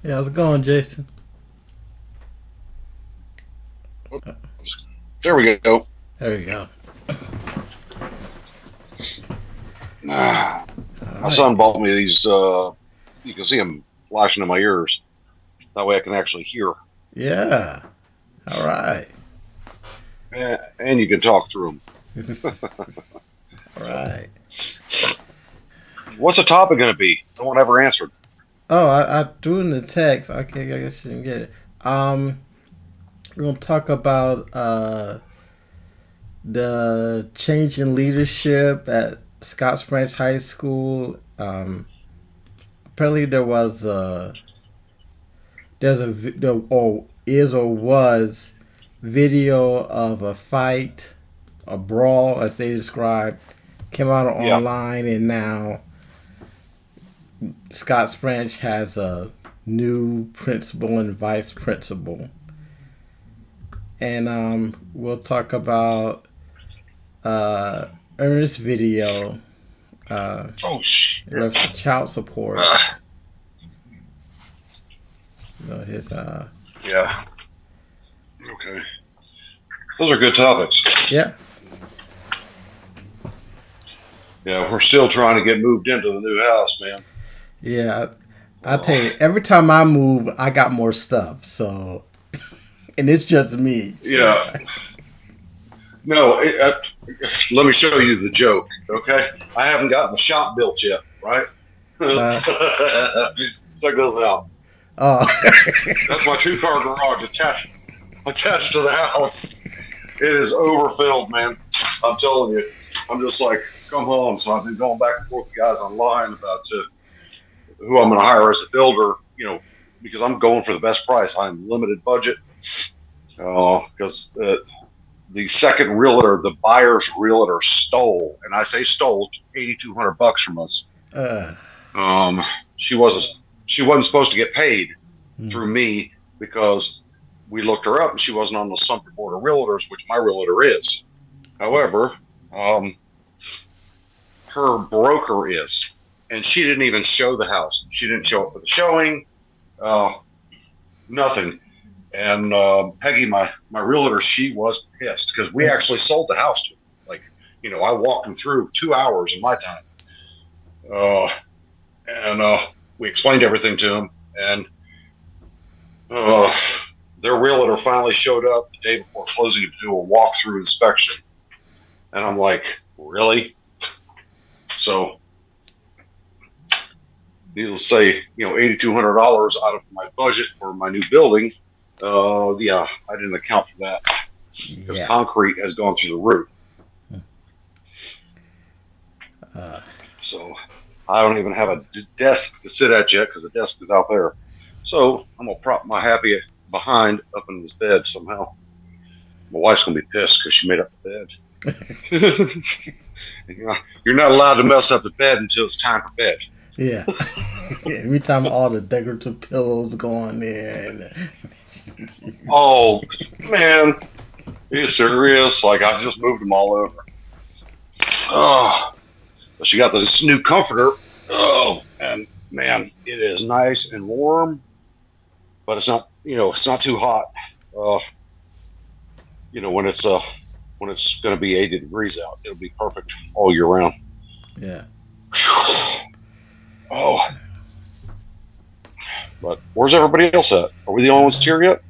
Yeah, how's it going, Jason? There we go. There we go. My All right. son bought me these. You can see them flashing in my ears. That way I can actually hear, Yeah. All right. and you can talk through All them. So, right. what's the topic going to be? No one ever answered. Oh, I threw in the text. Okay, I guess you didn't get it. Um, we're gonna talk about the change in leadership at Scotts Branch High School. Apparently there's or is or was video of a fight, a brawl, as they described, came out Yeah. online, and now Scotts Branch has a new principal and vice principal. And we'll talk about uh, Ernest's video uh, Oh in shit. reference to child support. Uh, You know, his yeah. Okay. Those are good topics. yeah, Yeah, we're still trying to get moved into the new house, man. yeah. I Oh, tell you, every time I move, I got more stuff. So, and it's just me. So, yeah. No. Let me show you the joke. Okay. I haven't gotten the shop built yet, right? uh, Check this out. oh, That's my two-car garage attached to the house. It is overfilled, man. I'm telling you. I'm just like, come home. So I've been going back and forth with guys online about who I'm going to hire as a builder. Because I'm going for the best price. I'm limited budget. Because the second realtor, the buyer's realtor, stole, and I say stole, $8,200 from us. uh, Um, she wasn't supposed to get paid mm, through me because we looked her up and she wasn't on the Sumter Board of Realtors, which my realtor is. However, um, her broker is, and she didn't even show the house. She didn't show up for the showing. Uh, Nothing. And Peggy, my realtor, she was pissed because we actually sold the house to her. Like, I walked them through 2 hours of my time, uh, and we explained everything to them. And uh, their realtor finally showed up the day before closing to do a walkthrough inspection. And I'm like, really? So, needless to say, $8,200 out of my budget for my new building. Yeah, I didn't account for that because yeah. concrete has gone through the roof. Uh, So I don't even have a desk to sit at yet because the desk is out there. So I'm gonna prop my happy behind up in this bed somehow. My wife's gonna be pissed because she made up the bed. You're not allowed to mess up the bed until it's time for bed. yeah. Every time all the decorative pillows go on there, Oh man, are you serious? Like I just moved them all over. Oh, but she got this new comforter. Oh, and man, it is nice and warm, but it's not too hot. Uh, when it's going to be 80 degrees out, it'll be perfect all year round. yeah. Oh, but where's everybody else at? Are we the only ones here yet?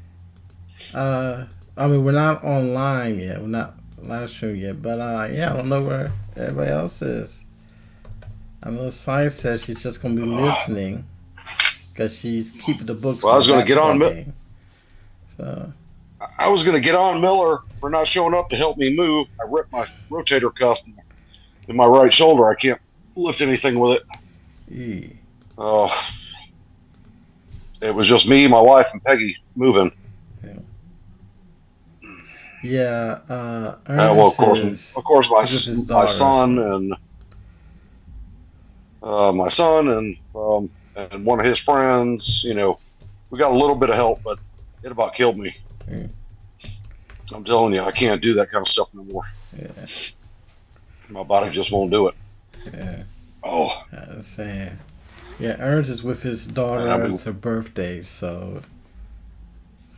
Uh, I mean, we're not online yet. We're not live stream yet, but yeah, I don't know where everybody else is. I know Science says she's just gonna be listening because she's keeping the books Well, for I the was going to get basketball on. game. So, I was going to get on Miller for not showing up to help me move. I ripped my rotator cuff in my right shoulder. I can't lift anything with it. yeah. Oh, it was just me, my wife, and Peggy moving. Yeah, Well, Ernest of course, my is with his my daughter. son So, and and one of his friends. We got a little bit of help, but it about killed me. yeah, I'm telling you, I can't do that kind of stuff no more. yeah, My body just won't do it. yeah. Oh, I understand. Yeah, Ernst is with his daughter. I mean, It's her birthday, so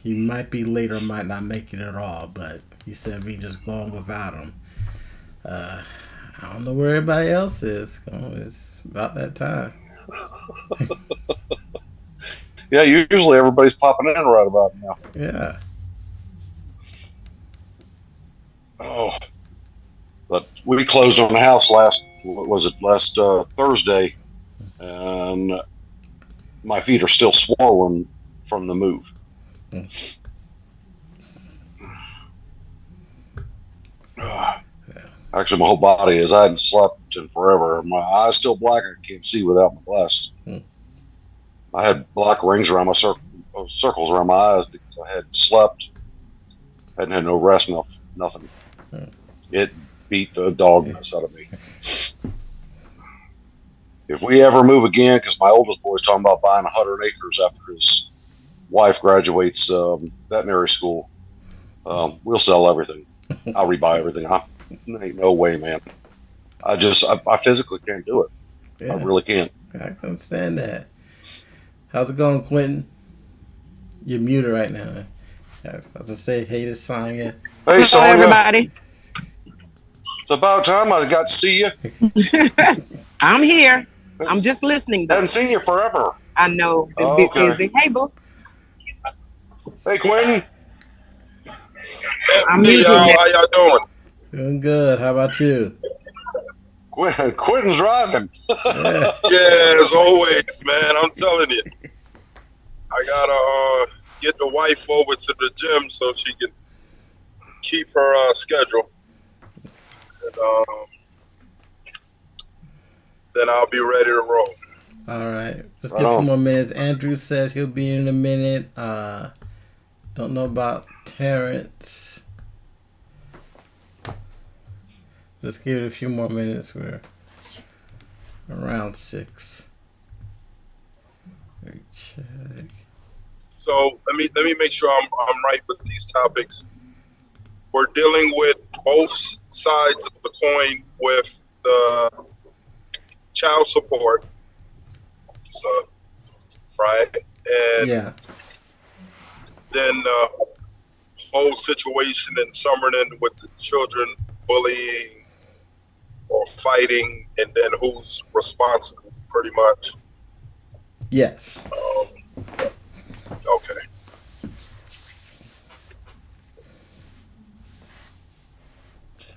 he might be late or might not make it at all. But he said we just going without him. Uh, I don't know where everybody else is. Oh, it's about that time. yeah, usually everybody's popping in right about now. Yeah. Oh, but we closed on the house last. What was it? Last Thursday, and my feet are still swollen from the move. Mm. Yeah. Actually, my whole body is. I hadn't slept in forever. My eyes still black. I can't see without my glasses. Mm. I had black rings around my circles around my eyes because I hadn't slept, hadn't had no rest, nothing. Mm. It beat the dog mess out of me. If we ever move again, because my oldest boy's talking about buying 100 acres after his wife graduates veterinary school, we'll sell everything. I'll rebuy everything. Ain't no way, man. I physically can't do it. I Yeah. really can't. I can understand that. How's it going, Quentin? You're muted right now. I was about to say hey to Sonya. Hey, Hello, Sonia, everybody. it's about time I got to see you. I'm here. I'm just listening, though. Hadn't seen you forever. I know, been a Oh, bit okay. busy. Hey, boo. Hey, Quentin. I'm Hey muted y'all, now. how y'all doing? Doing good. How about you? Quentin's driving. Yeah. Yeah, as always, man. I'm telling you, I gotta get the wife over to the gym so she can keep her schedule, and then I'll be ready to roll. All right. Just Right give a few on. more minutes. Andrew said he'll be in a minute. Don't know about Terrence. Just give it a few more minutes. We're around 6. Let me check. So let me make sure I'm right with these topics. We're dealing with both sides of the coin with the child support, so right, and Yeah. then whole situation in Summerlin with the children bullying or fighting, and then who's responsible, pretty much. Yes. Okay.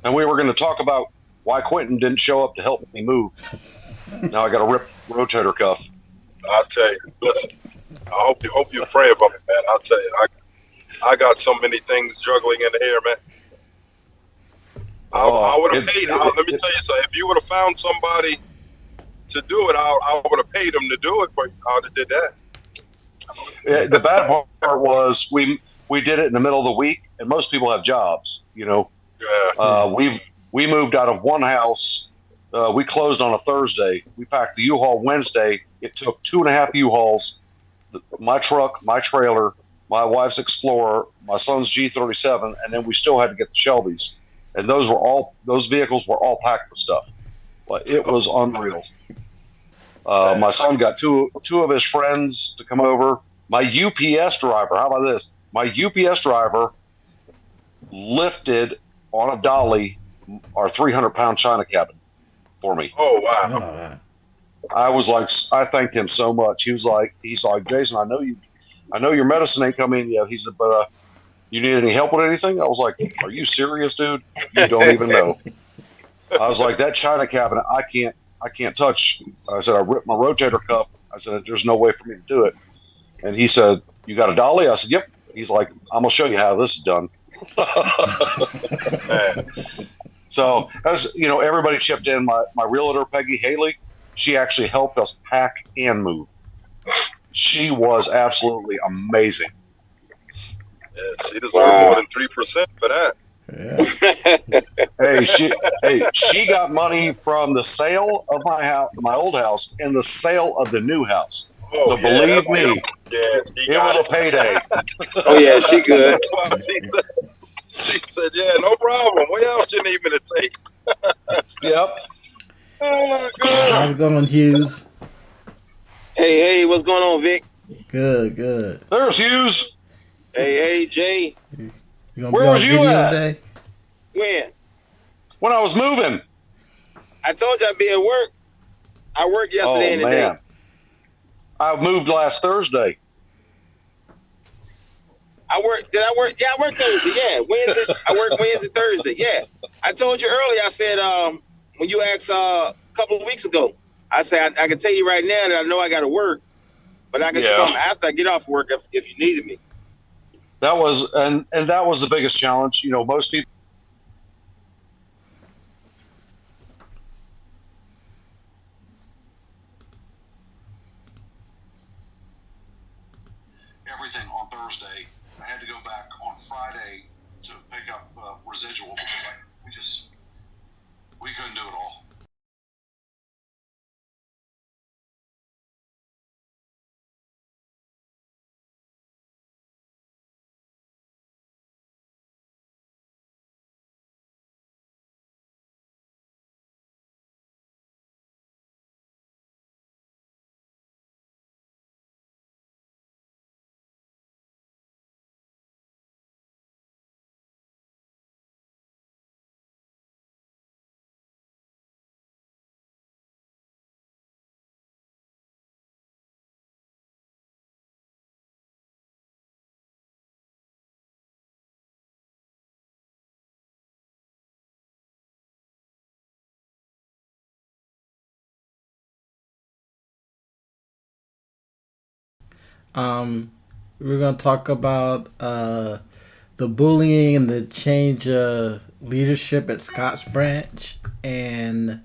And we were going to talk about why Quentin didn't show up to help me move. Now I got a ripped rotator cuff. I'll tell you. Listen, I hope you're praying for me, man. I'll tell you, I got so many things juggling in the air, man. I would have paid. Let me tell you something. If you would have found somebody to do it, I would have paid them to do it, but I would have did that. The bad part was we did it in the middle of the week, and most people have jobs. You know, Yeah. we moved out of one house. We closed on a Thursday. We packed the U-Haul Wednesday. It took 2.5 U-Hauls, my truck, my trailer, my wife's Explorer, my son's G37, and then we still had to get the Shelbys. And those vehicles were all packed with stuff. But it was unreal. My son got two of his friends to come over. My UPS driver, how about this? My UPS driver lifted on a dolly our 300-pound China cabinet for me. Oh wow. Oh, I was like, I thanked him so much. He's like, Jason, I know your medicine ain't come in yet. He said, but you need any help with anything? I was like, are you serious, dude? You don't even know. I was like, that China cabinet, I can't touch. I said, I ripped my rotator cuff. I said, there's no way for me to do it. And he said, you got a dolly? I said, yep. He's like, I'm gonna show you how this is done. So as you know, everybody chipped in. My realtor Peggy Haley, she actually helped us pack and move. She was absolutely amazing. Yeah, she deserved more than 3% for that. yeah. She got money from the sale of my house, my old house, and the sale of the new house. Oh So yeah, believe me, she it was got a payday. Oh, yeah, she good. That's why she said, yeah, no problem. What else you need me to take? Yep. Oh my How's God. it going, Hughes? Hey, what's going on, Vic? Good, good. There's Hughes. Hey, Jay. You gonna be Where was on you video at today? When? when I was moving? I told you I'd be at work. I worked Oh yesterday and today. man, I moved last Thursday. I worked. Did I work? Yeah, I worked Thursday. Yeah, Wednesday. I worked Wednesday, Thursday. Yeah. I told you earlier. I said when you asked a couple of weeks ago, I said I can tell you right now that I know I got to work, but I could Yeah, come after I get off work if you needed me. that was and that was the biggest challenge. You know, most people everything on Thursday. I had to go back on Friday to pick up residual because we couldn't do it all. Um, we're gonna talk about the bullying and the change leadership at Scotch Branch and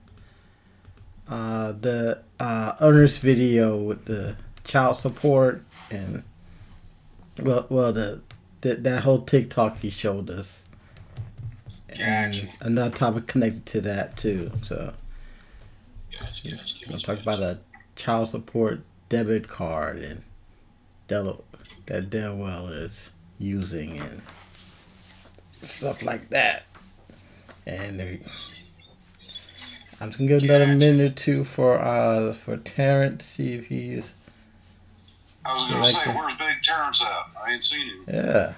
the owner's video with the child support and that whole TikTok he showed us and another topic connected to that too. So we're gonna talk about a child support debit card and that Delwell is using and stuff like that. And I'm just gonna give another minute or two for Terrence, see if he's I was gonna say, where's Big Terrence at? I ain't seen him. yeah.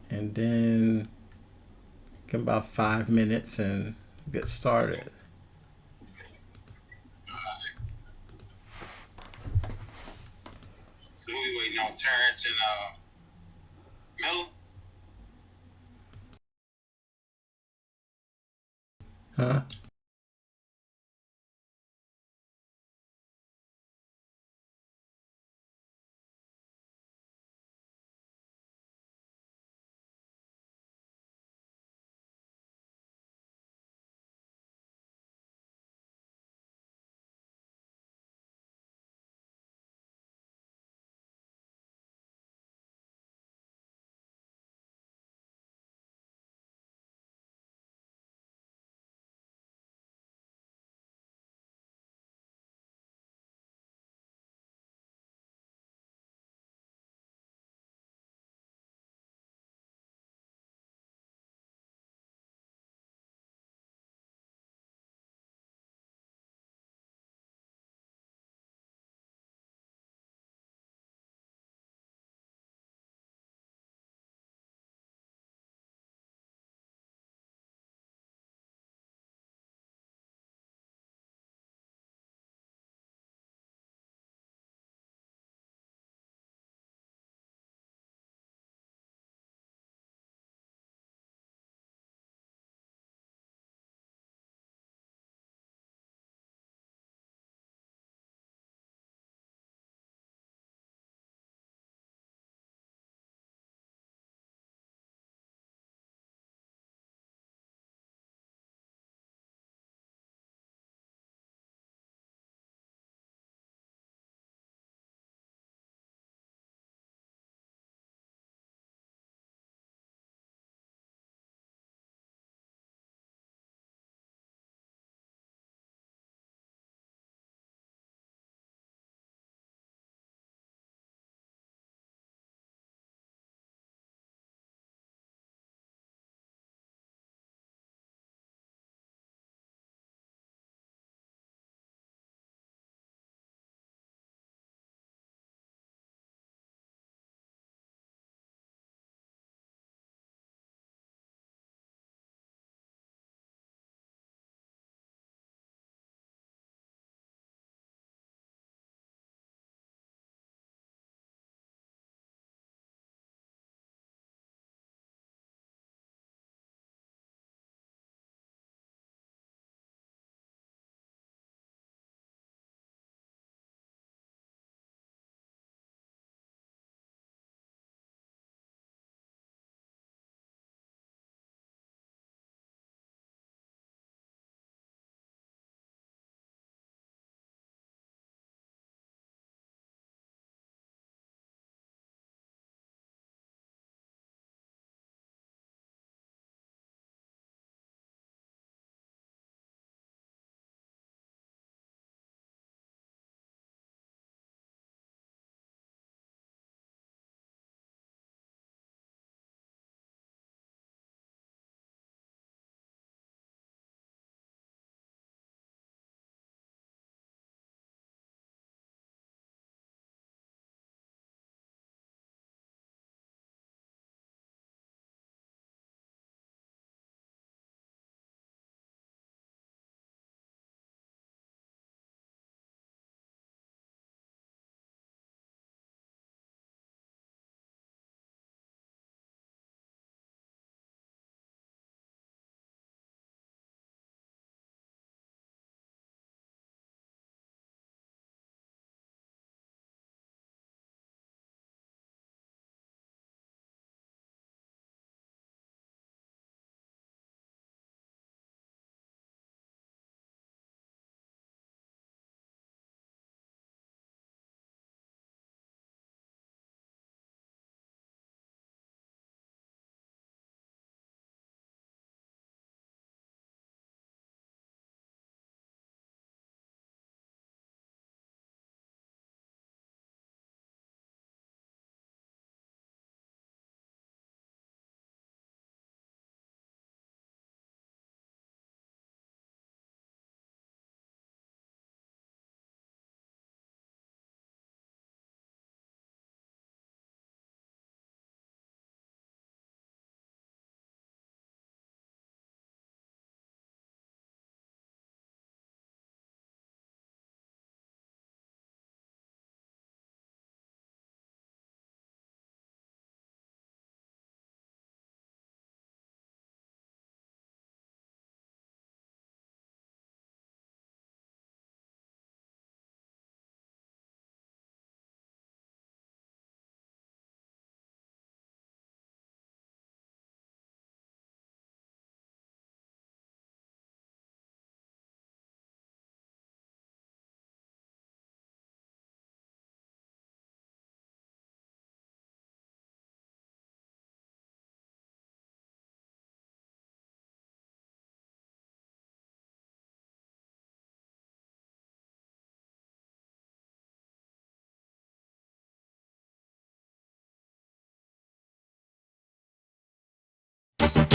And then give about 5 minutes and get started. So we waiting on Terrence and Miller. Huh?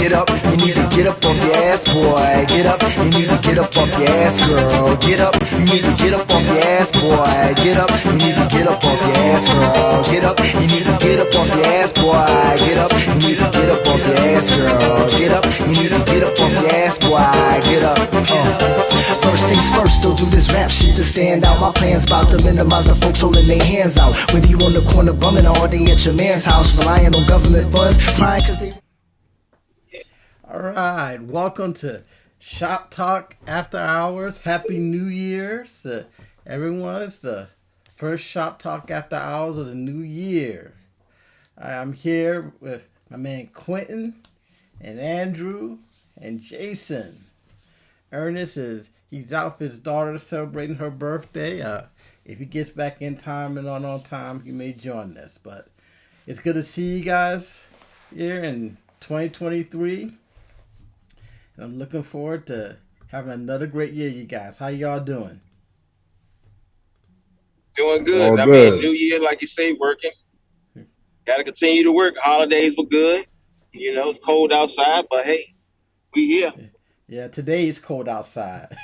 get up, you need to get up off your ass, boy. Get up, you need to get up off your ass, girl. Get up, you need to get up off your ass, boy. Get up, you need to get up off your ass, girl. Get up, you need to get up off your ass, boy. Get up, you need to get up off your ass, girl. Get up, you need to get up off your ass, boy. Get up. First things first, don't do this rap shit to stand out. My plan's about to minimize the folks holding their hands out. Whether you on the corner bumming or all day at your man's house, relying on government funds, crying cause they... All right, welcome to Shop Talk After Hours. Happy New Year's to everyone. It's the first Shop Talk After Hours of the new year. I'm here with my man Quentin and Andrew and Jason. Ernest he's out with his daughter celebrating her birthday. If he gets back in time and on time, he may join us. But it's good to see you guys here in 2023. And I'm looking forward to having another great year, you guys. How y'all doing? Doing good. All I good. mean, New Year, like you say, working. Got to continue to work. Holidays were good. You know, it's cold outside, but hey, we here. Yeah, today is cold outside.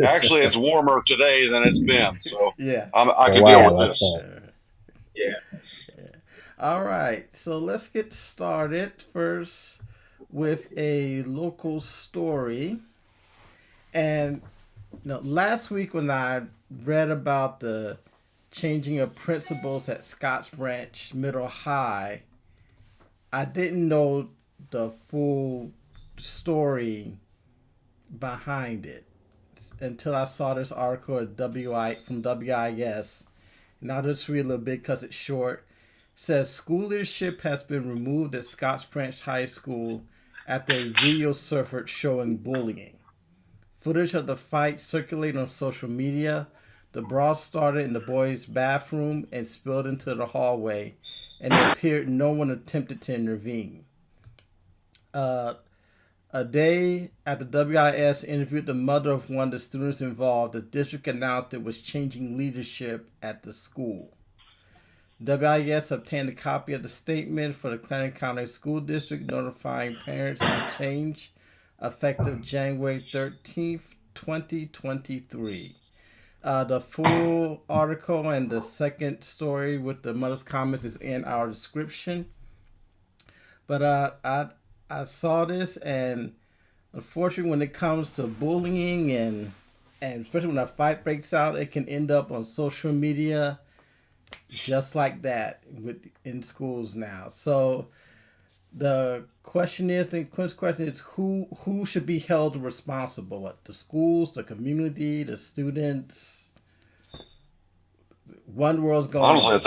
Actually, it's warmer today than it's been, so Yeah. I can Wow, deal with that's this. all. Yeah. All right, so let's get started first with a local story. And last week when I read about the changing of principals at Scotch Branch Middle High, I didn't know the full story behind it until I saw this article at from WIS. And I'll just read a little bit because it's short. It says school leadership has been removed at Scotch Branch High School after a video surfaced showing bullying. Footage of the fight circulated on social media. The brawl started in the boys' bathroom and spilled into the hallway, and it appeared no one attempted to intervene. A day after WIS interviewed the mother of one of the students involved, the district announced it was changing leadership at the school. WIS obtained a copy of the statement for the Clarendon County School District notifying parents of the change effective January 13th, 2023. The full article and the second story with the mother's comments is in our description. But I saw this, and unfortunately, when it comes to bullying and especially when a fight breaks out, it can end up on social media just like that in schools now. So the question is, the question is, who should be held responsible? The schools, the community, the students. One world's going. Honestly, I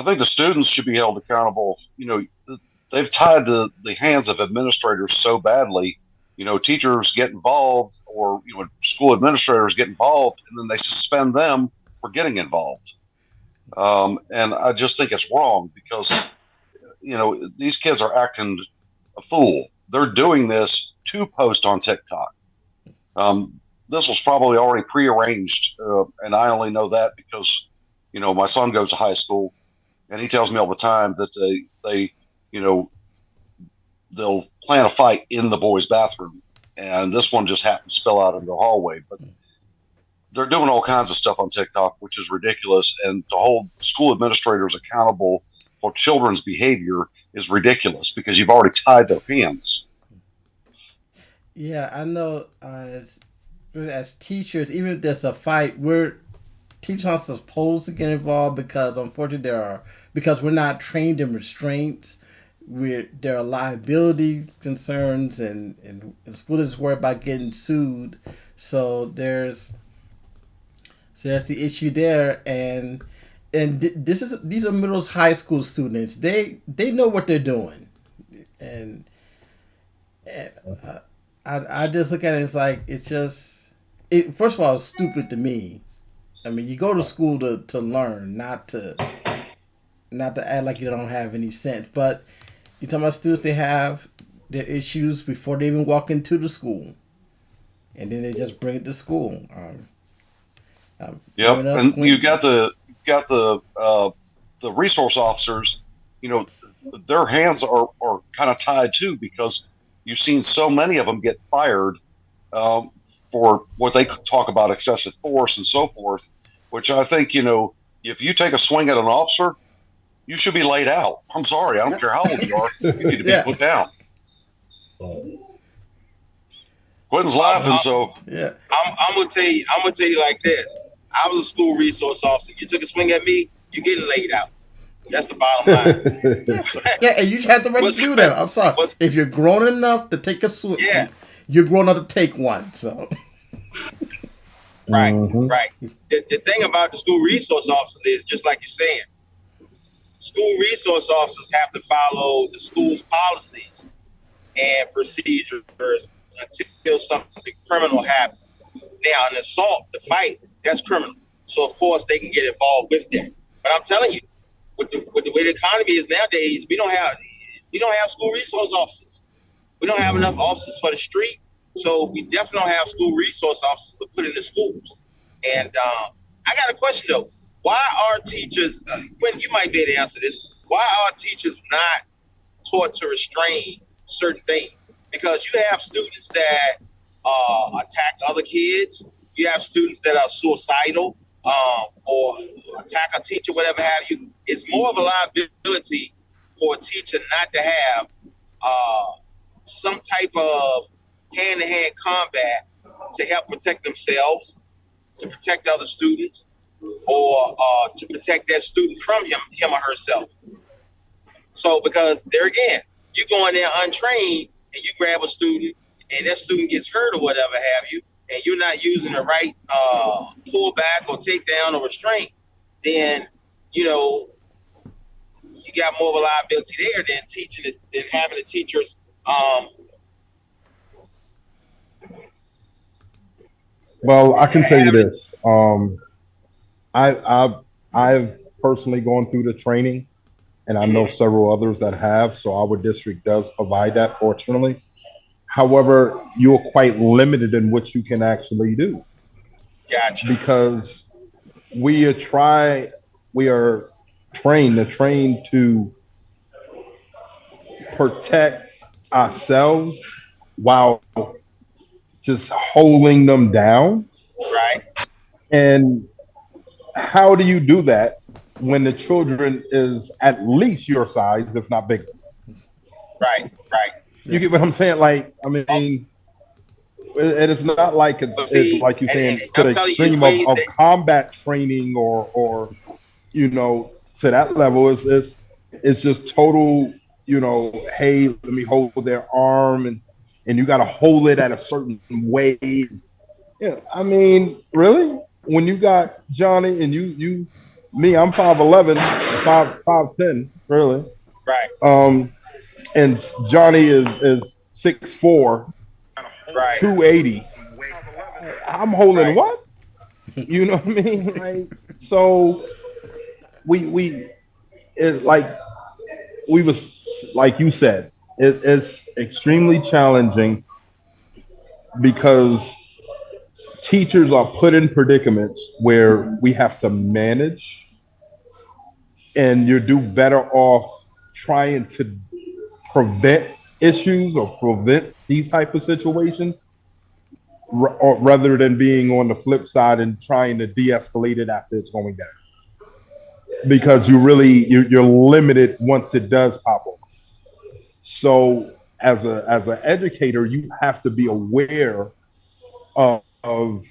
think the students should be held accountable. You know, they've tied the hands of administrators so badly. You know, teachers get involved, or school administrators get involved, and then they suspend them for getting involved. And I just think it's wrong because these kids are acting a fool. They're doing this to post on TikTok. This was probably already prearranged, and I only know that because my son goes to high school, and he tells me all the time that they'll plan a fight in the boys' bathroom, and this one just happened to spill out in the hallway. But they're doing all kinds of stuff on TikTok, which is ridiculous, and to hold school administrators accountable for children's behavior is ridiculous because you've already tied their hands. Yeah, I know. As teachers, even if there's a fight, teachers aren't supposed to get involved because, unfortunately, because we're not trained in restraints. There are liability concerns, and the school is worried about getting sued. So there's the issue there, and these are middle high school students. They know what they're doing, and I just look at it as like first of all, it's stupid to me. I mean, you go to school to learn, not to act like you don't have any sense. But you talk about students, they have their issues before they even walk into the school, and then they just bring it to school. Yep, and you got the resource officers. their hands are kind of tied too, because you've seen so many of them get fired um, for what they talk about excessive force and so forth. Which I think, if you take a swing at an officer, you should be laid out. I'm sorry, I don't care how old you are. You need to be Yeah, put down. Quentin's I'm, laughing, I'm, so yeah, I'm gonna tell you. I'm gonna tell you like this. I was a school resource officer. You took a swing at me, you're getting laid out. That's the bottom line. yeah, yeah. And you have the right to what's do that. I'm sorry. what's If you're grown enough to take a yeah, swing, you're grown enough to take one. So right, Hmm. right. The thing about the school resource officers is just like you're saying. School resource officers have to follow the school's policies and procedures until something criminal happens. Now, an assault, the fight, that's criminal. So, of course, they can get involved with that. But I'm telling you, with the way the economy is nowadays, we don't have school resource officers. We don't have enough officers for the street. So we definitely don't have school resource officers to put in the schools. And I got a question though. Why are teachers? When you might be able to answer this, why are teachers not taught to restrain certain things? Because you have students that attack other kids. You have students that are suicidal or attack a teacher, whatever have you. It's more of a liability for a teacher not to have uh, some type of hand-to-hand combat to help protect themselves, to protect other students, or to protect that student from him or herself. So because there again, you go in there untrained and you grab a student and that student gets hurt or whatever have you, and you're not using the right pullback or takedown or restraint, then you know you got more of a liability there than teaching it than having the teachers. Well, I can tell you Having this. I've personally gone through the training, and I know mhm, several others that have. So our district does provide that, fortunately. However, you're quite limited in what you can actually do gotcha. because we are try we are trained to protect ourselves while just holding them down. Right, And how do you do that when the children is at least your size, if not bigger? right, right. You yeah, get what I'm saying? Like, I Oh, mean, it is not like but it's see, like you're and saying to I'm the telling you, it's extreme ways of that combat training or to that level. It's just total, hey, let me hold their arm and you got to hold it at a certain way. Yeah, I mean, really? When you got Johnny and me, I'm 5'11", 5'10", really. right, Um, and Johnny is 6'4", right, 280. I'm holding right. what? You know what I mean? Like, so we it like we was like you said, it's extremely challenging because teachers are put in predicaments where we have to manage, and you do better off trying to prevent issues or prevent these type of situations or rather than being on the flip side and trying to de-escalate it after it's going down, because you're limited once it does pop up. So as an educator, you have to be aware of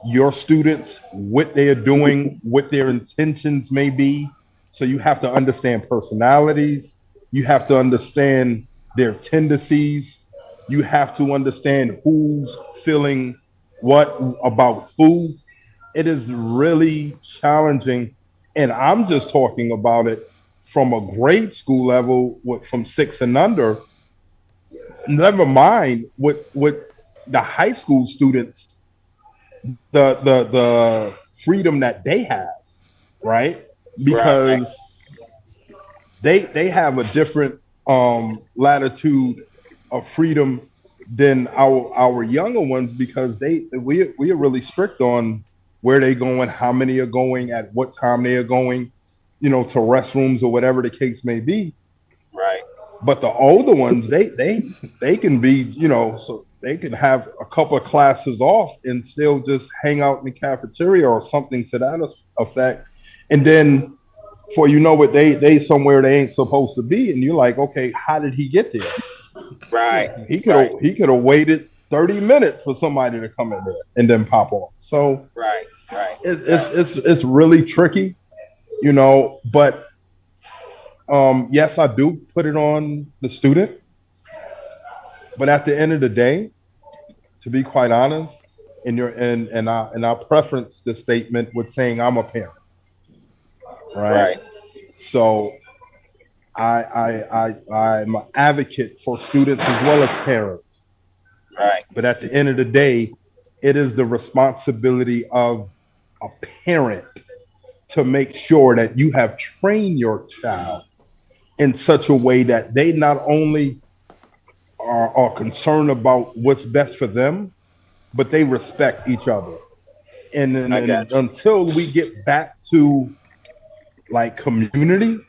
your students, what they are doing, what their intentions may be. So you have to understand personalities. You have to understand their tendencies. You have to understand who's feeling what about who. It is really challenging. And I'm just talking about it from a grade school level from 6 and under. Never mind what the high school students, the freedom that they have, right? Right. Because they have a different latitude of freedom than our younger ones, because we are really strict on where they going, how many are going, at what time they are going, to restrooms or whatever the case may be. Right. But the older ones, they can be, so they can have a couple of classes off and still just hang out in the cafeteria or something to that effect. And then for what they somewhere they ain't supposed to be, and you're like, okay, how did he get there? Right. He could have waited 30 minutes for somebody to come in there and then pop off. So Right. Right. it's really tricky, but yes, I do put it on the student, but at the end of the day, to be quite honest, I preference the statement with saying I'm a parent, right? Right. So I'm an advocate for students as well as parents, Right. but at the end of the day, it is the responsibility of a parent to make sure that you have trained your child in such a way that they not only are concerned about what's best for them, but they respect each other. And then I got you. until we get back to like community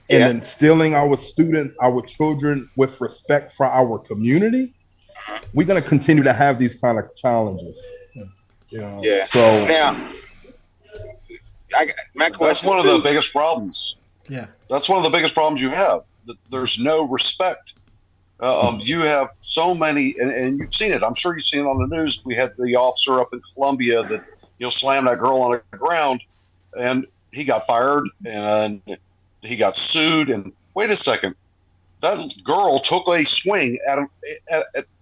and Yeah. instilling our students, our children with respect for our community, we're going to continue to have these kind of challenges. Yeah. So Now, my That's question one of too. the biggest problems. Yeah. That's one of the biggest problems you have. There's no respect. You have so many, and you've seen it. I'm sure you've seen it on the news. We had the officer up in Columbia that slammed that girl on the ground, and he got fired, and he got sued. And wait a second, that girl took a swing at him.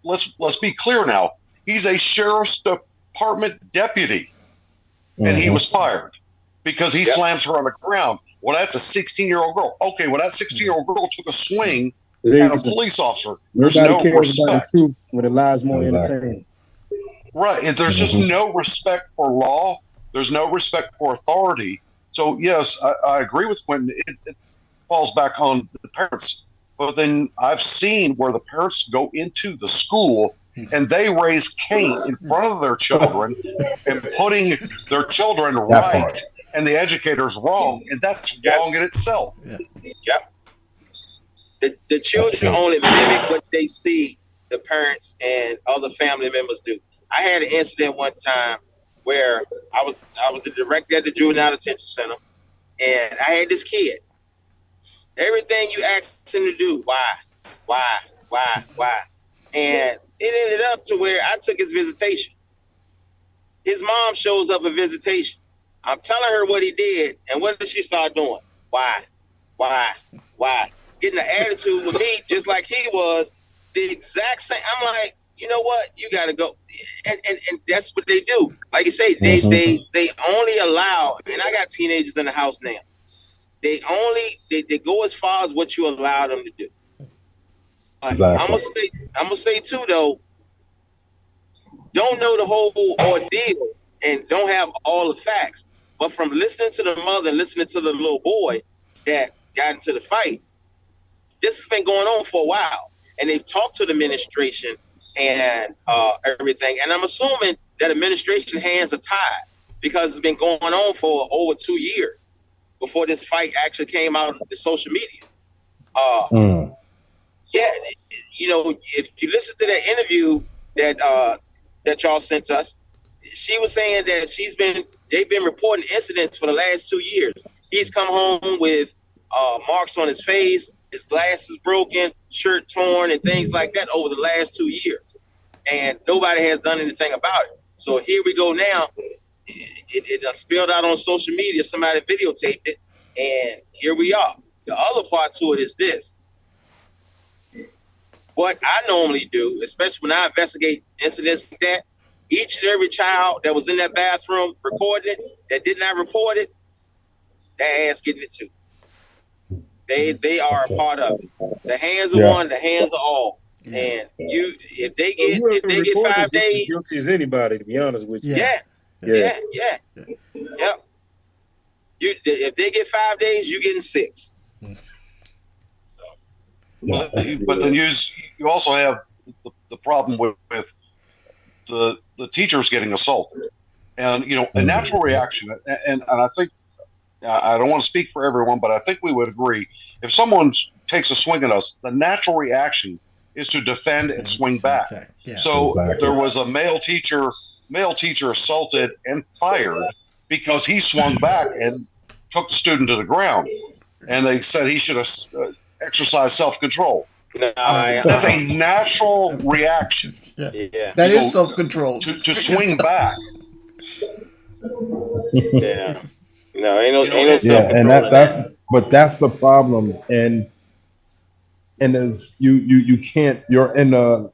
Let's be clear now. He's a sheriff's department deputy, and he was fired because he slams her on the ground. Well, that's a 16-year-old girl. Okay, well, that 16-year-old girl took a swing at a police officer. There's Nobody no cares about the respect. truth when it lies more entertaining. Right. And there's just no respect for law. There's no respect for authority. So, yes, I agree with Quentin. It falls back on the parents. But then I've seen where the parents go into the school and they raise Cain in front of their children and putting their children right and the educators wrong. And that's wrong in itself. Yep. The children only mimic what they see the parents and other family members do. I had an incident one time where I was the director at the juvenile detention center, and I had this kid. Everything you asked him to do, why, and it ended up to where I took his visitation. His mom shows up at visitation. I'm telling her what he did, and what did she start doing? Why? Getting an attitude with me just like he was, the exact same. I'm like, you know what? You got to go, and that's what they do. Like you say, they only allow, and I got teenagers in the house now. They go as far as what you allow them to do. Exactly. I'm gonna say too though, don't know the whole ordeal and don't have all the facts. But from listening to the mother and listening to the little boy that got into the fight, this has been going on for a while. And they've talked to the administration and everything. And I'm assuming that administration hands are tied because it's been going on for over 2 years before this fight actually came out on the social media. Yeah, if you listen to that interview that y'all sent us, she was saying that they've been reporting incidents for the last 2 years. He's come home with marks on his face, his glasses broken, shirt torn, and things like that over the last 2 years. And nobody has done anything about it. So here we go now. It spilled out on social media. Somebody videotaped it, and here we are. The other part to it is this. What I normally do, especially when I investigate incidents like that, each and every child that was in that bathroom recording it, that did not report it, that ass getting it too. They are a part of it. The hands are one, the hands are all. And if they get 5 days, guilty as anybody, to be honest with you. Yeah. If they get 5 days, you getting 6. But then you also have the problem with the teachers getting assaulted, and a natural reaction, and I think I don't want to speak for everyone, but I think we would agree if someone takes a swing at us, the natural reaction is to defend and swing back. Yeah. So Exactly. there was a male teacher assaulted and fired because he swung back and took the student to the ground, and they said he should have exercised self-control. No, That's a natural reaction. yeah. That You is know, self-control. to swing back. Yeah. No, ain't no Yeah, self-control and in that. that's the problem. And as you can't, you're in a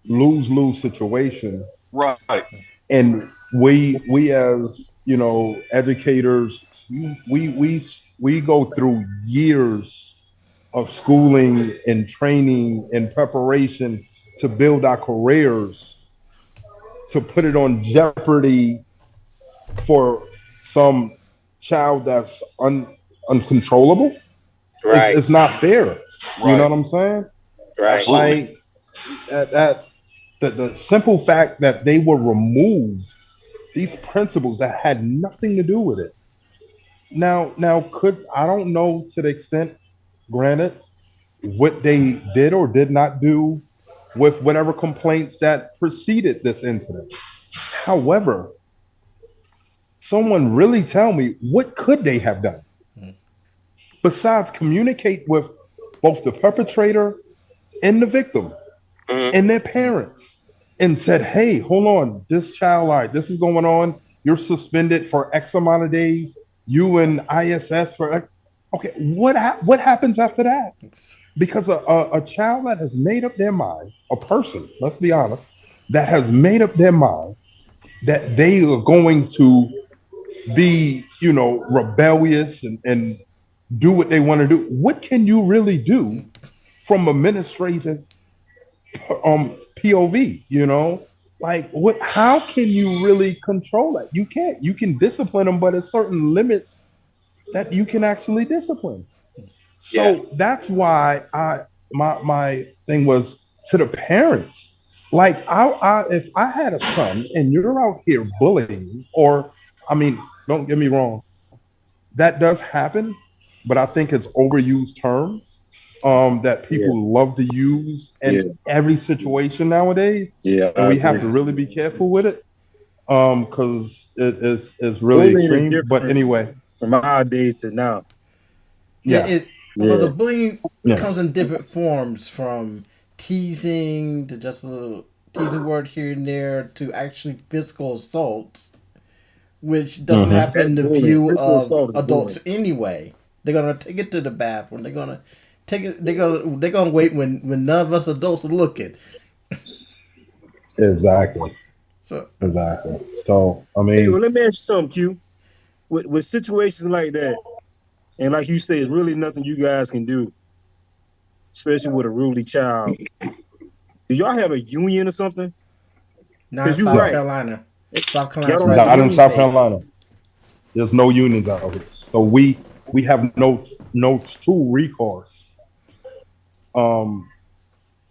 lose-lose situation. Right. And we as educators, we go through years of schooling and training and preparation to build our careers, to put it on jeopardy for some child that's uncontrollable. Right. It's not fair. You Right. know what I'm saying? Right. Absolutely. Like that the simple fact that they were removed, these principles that had nothing to do with it. Now could I don't know to the extent, granted, what they did or did not do with whatever complaints that preceded this incident. However, someone really tell me what could they have done besides communicate with both the perpetrator and the victim Mhm. and their parents and said, hey, hold on, this child, all right, this is going on. You're suspended for X amount of days. You and ISS for X. Okay, what happens after that? Because a child that has made up their mind, a person, let's be honest, that has made up their mind that they are going to be, rebellious and do what they want to do. What can you really do from administrative POV? Like what? How can you really control that? You can't. You can discipline them, but at certain limits that you can actually discipline. So that's why my thing was to the parents. Like if I had a son and you're out here bullying, or I mean, don't get me wrong, that does happen, but I think it's overused term that people love to use in every situation nowadays. Yeah, And I we have agree. to really be careful with it because it is really Bullying is extreme. But different anyway, from our day to now. yeah, Well, the Yeah. bullying yeah. comes in different forms, from teasing to just a little teasing word here and there to actually physical assaults, which doesn't Mhm. happen That's in the bullying. view Physical of assault is adults bullying. anyway. They're gonna take it to the bathroom. They're gonna take it. They're gonna wait when none of us adults are looking. Exactly. So Exactly. So I Hey, well, mean, let me ask you something, Q. With situations like that, and like you say, it's really nothing you guys can do, especially with a ruly child. Do y'all have a union or something? not in Because you're South right. Carolina. South Y'all Carolina's don't have a right not in union. South state. Carolina. There's no unions out here, so we have no true recourse. Um,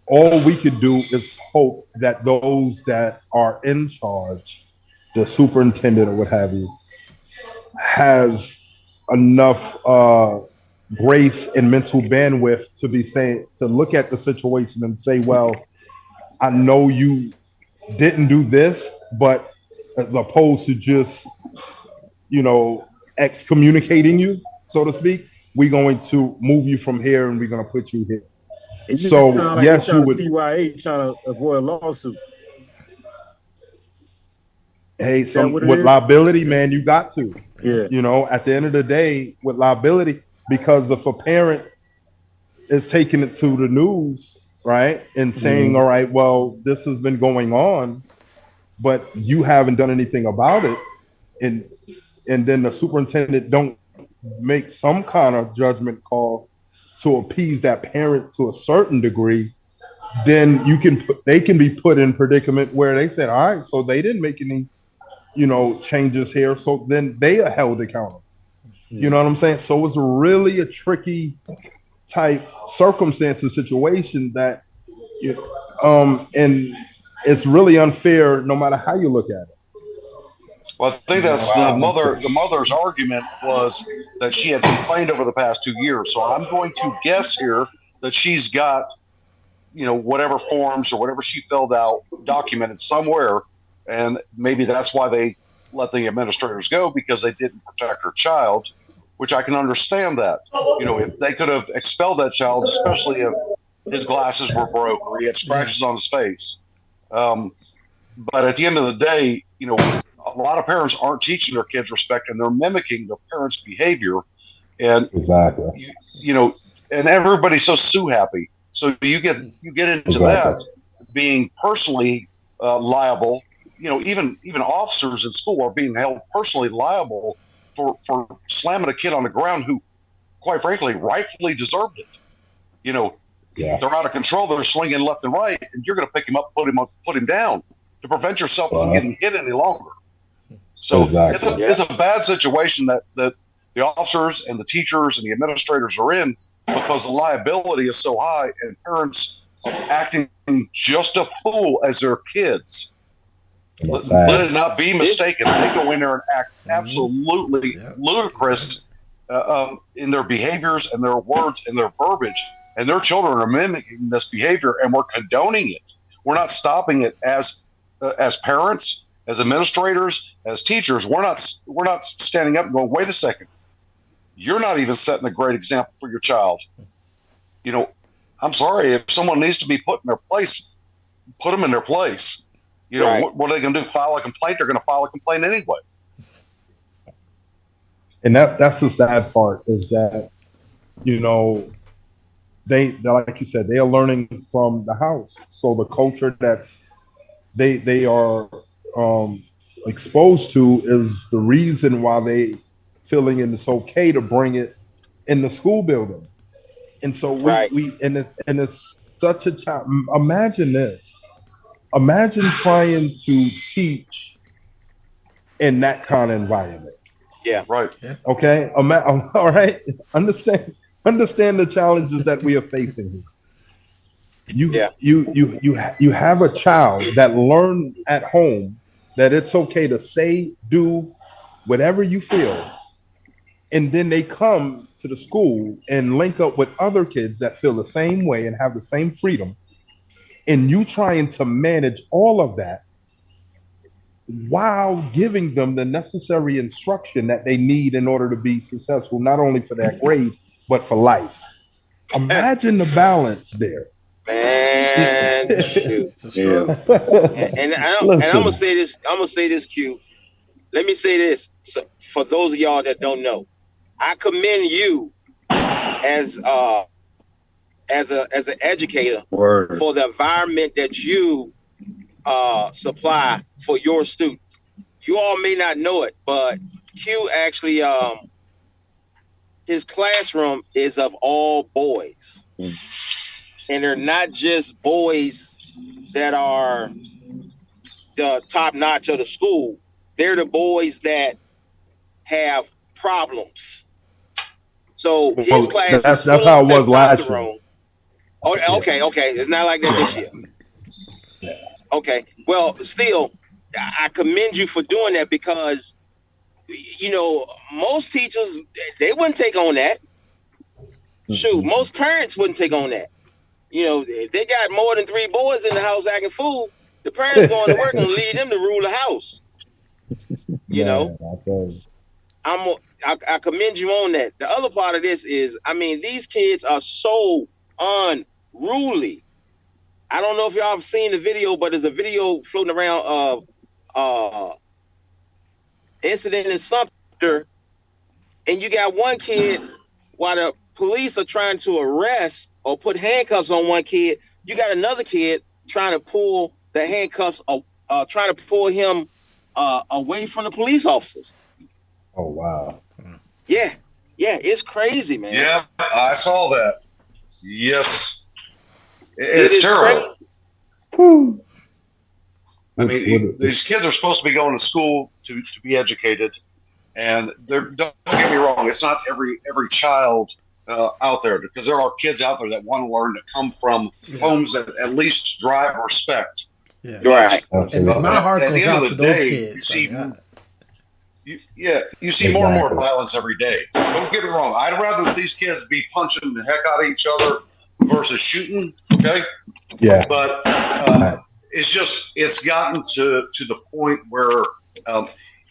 all we could do is hope that those that are in charge, the superintendent or what have you, has enough grace and mental bandwidth to be saying to look at the situation and say, well, I know you didn't do this, but as opposed to just excommunicating you, so to speak, we're going to move you from here and we're going to put you here. It just So sounds like they yes, you trying to would. CYA, trying to avoid a lawsuit. Hey, Is that some what it with is? liability, man, you got to. Yeah. At the end of the day, with liability, because if a parent is taking it to the news, right, and saying, all right, well, this has been going on, but you haven't done anything about it, and then the superintendent don't make some kind of judgment call to appease that parent to a certain degree, then they can be put in predicament where they said, all right, so they didn't make any changes here, so then they are held accountable. You know what I'm saying? So it's really a tricky type circumstance and situation that and it's really unfair no matter how you look at it. Well, I think that's the mother's argument was that she had complained over the past 2 years. So I'm going to guess here that she's got, whatever forms or whatever she filled out documented somewhere, and maybe that's why they let the administrators go, because they didn't protect her child, which I can understand that. If they could have expelled that child, especially if his glasses were broke or he had scratches on his face. But at the end of the day, a lot of parents aren't teaching their kids respect, and they're mimicking their parents' behavior. And Exactly. And everybody's so sue happy. So you get into that being personally liable. Even officers in school are being held personally liable for slamming a kid on the ground who, quite frankly, rightfully deserved it. They're out of control. They're swinging left and right, and you're going to pick him up, put him down to prevent yourself from getting hit any longer. So it's a bad situation that the officers and the teachers and the administrators are in, because the liability is so high, and parents are acting just a fool as their kids. Let it not be mistaken. They go in there and act absolutely ludicrous in their behaviors and their words and their verbiage, and their children are mimicking this behavior, and we're condoning it. We're not stopping it as parents, as administrators, as teachers. We're not standing up and going, wait a second, you're not even setting a great example for your child. I'm sorry, if someone needs to be put in their place, put them in their place. What are they going to do? File a complaint? They're going to file a complaint anyway. And that's the sad part, is that, they like you said, they are learning from the house. So the culture that's they are exposed to is the reason why they feeling it's okay to bring it in the school building. And so it's such a child. Imagine this. Imagine trying to teach in that kind of environment. Yeah. Right. Okay. All right. Understand the challenges that we are facing here. You have a child that learned at home that it's okay to say, do whatever you feel, and then they come to the school and link up with other kids that feel the same way and have the same freedom, and you trying to manage all of that while giving them the necessary instruction that they need in order to be successful, not only for that grade, but for life. Imagine the balance there. Man, shoot. And I'm gonna say this, Q. Let me say this, so for those of y'all that don't know, I commend you as an educator for the environment that you supply for your students. You all may not know it, but Q actually his classroom is of all boys. And they're not just boys that are the top notch of the school. They're the boys that have problems. So his class that's how it was last year. Oh, okay. It's not like that this year. Okay. Well, still, I commend you for doing that, because most teachers, they wouldn't take on that. Shoot, most parents wouldn't take on that. If they got more than 3 boys in the house acting fool, the parents going to work and leave them to rule the house. I commend you on that. The other part of this is, these kids are so unruly. I don't know if y'all have seen the video, but there's a video floating around of incident in Sumter, and you got one kid, while the police are trying to arrest or put handcuffs on one kid, you got another kid trying to pull the handcuffs, trying to pull him away from the police officers. Oh, wow. Yeah, it's crazy, man. Yeah, I saw that. Yes. It's terrible. These kids are supposed to be going to school to be educated, and don't get me wrong, it's not every child out there, because there are kids out there that want to learn, that come from homes that at least drive respect. Yeah. Right. And my heart goes out to those kids. you see more and more Exactly. violence every day. Don't get me wrong. I'd rather these kids be punching the heck out of each other versus shooting. Okay, Yeah. but it's gotten to the point where um,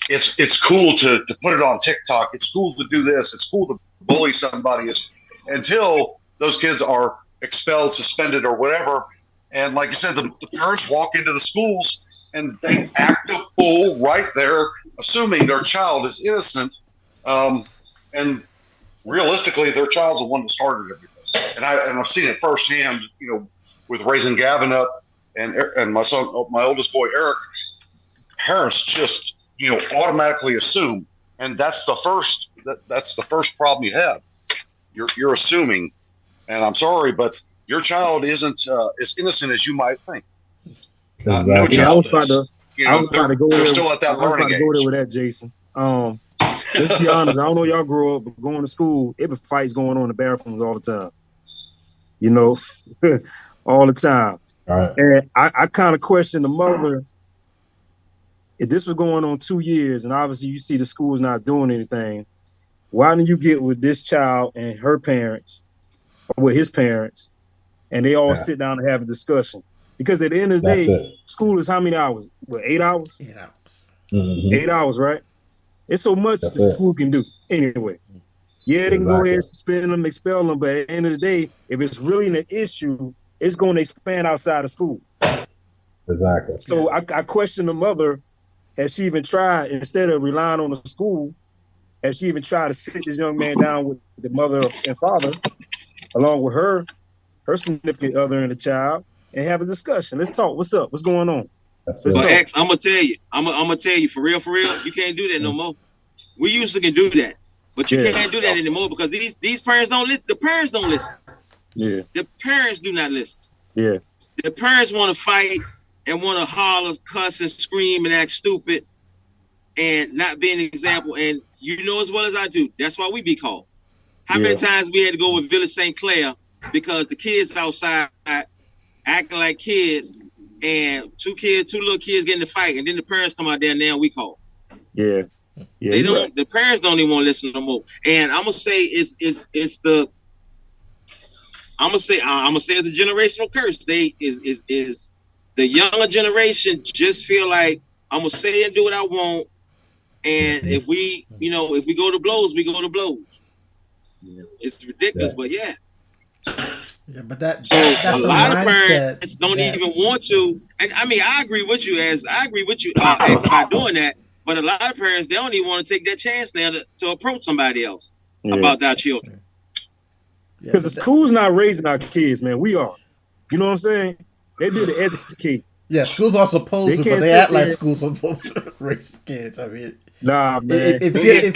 it's cool to put it on TikTok. It's cool to do this. It's cool to bully somebody. Until those kids are expelled, suspended, or whatever. And like you said, the parents walk into the schools and they act a fool right there, assuming their child is innocent. And realistically, their child's the one that started everything. And I've seen it firsthand. With raising Gavin up and my son, my oldest boy Eric, parents just automatically assume, and that's the first problem you have. You're assuming, and I'm sorry, but your child isn't as innocent as you might think. No Exactly. Yeah, I was child about is. to. I was about to go They're there. still at I that was about learning to go there age. with that, Jason. Let's be honest. I don't know y'all grow up, but going to school, it be fights going on in the bathrooms all the time. All the time. All right. And I kind of question the mother. If this was going on 2 years, and obviously you see the school's not doing anything, why didn't you get with this child and her parents, or with his parents, and they all sit down and have a discussion? Because at the end of the That's day, it. school is how many hours? What, 8 hours? 8 hours. Mhm. 8 hours, right? It's so much That's the it. school can do. Anyway, yeah, they can go Exactly. ahead and suspend them, expel them, but at the end of the day, if it's really an issue, it's going to expand outside of school. Exactly. So I question the mother. Has she even tried, instead of relying on the school, has she even tried to sit this young man down with the mother and father, along with her significant other and the child, and have a discussion? Let's talk. What's up? What's going on? That's Let's it. Well, talk. X, I'm gonna tell you. I'm gonna tell you for real. You can't do that no more. We used to can do that, but you can't do that anymore because these parents don't listen. The parents don't listen. Yeah. The parents do not listen. Yeah. The parents want to fight and want to holler, cuss, and scream and act stupid, and not be an example. And you know as well as I do, that's why we be called. How many times we had to go with Village St. Clair because the kids outside acting like kids, and two little kids getting in a fight, and then the parents come out there and now we call. Yeah. Yeah. They don't. The parents don't even want to listen no more. And I'm gonna say it's the. I'm gonna say it's a generational curse. They is the younger generation just feel like I'm gonna say and do what I want, and if we go to blows, we go to blows. It's ridiculous, but yeah. Yeah, but that's a a lot of mindset parents don't even want to. And I mean, I agree with you, X, about doing that. But a lot of parents, they don't even want to take that chance now to approach somebody else about their children. Because the school's not raising our kids, man. We are. You know what I'm saying? They do to educate. Yeah, schools are supposed to, but they act like schools are supposed to raise kids. I mean, nah, man. It feels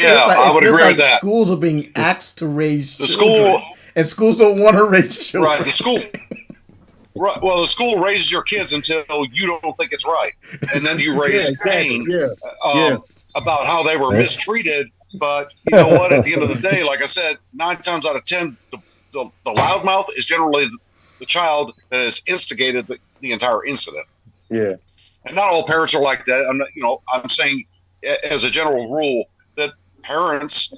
like schools are being asked to raise children, and schools don't want to raise children. Right, the school. Right. Well, the school raises your kids until you don't think it's right, and then you raise pain about how they were mistreated. But you know what? At the end of the day, like I said, 9 times out of 10, the loudmouth is generally the child that has instigated the entire incident. Yeah. And not all parents are like that. I'm saying as a general rule that parents,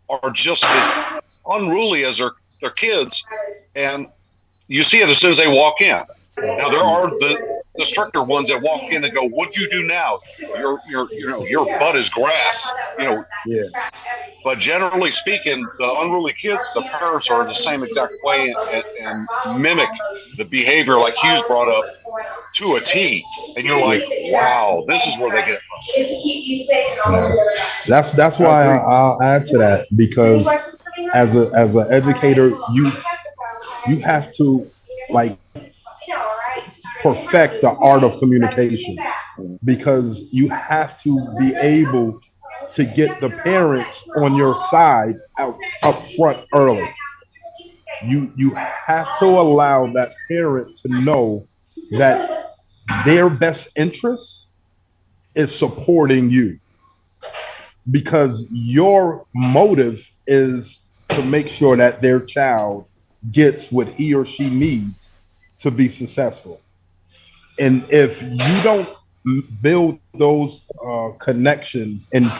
are just as unruly as their kids, and you see it as soon as they walk in. Now there are the stricter ones that walk in and go, "What do you do now? Your butt is grass." Yeah. But generally speaking, the unruly kids, the parents are the same exact way and mimic the behavior like Hughes brought up to a T. And you're like, wow, this is where they get it from. That's why I'll add to that, because as an educator, you have to perfect the art of communication, because you have to be able to get the parents on your side up front early. You have to allow that parent to know that their best interest is supporting you, because your motive is to make sure that their child gets what he or she needs to be successful. And if you don't build those connections and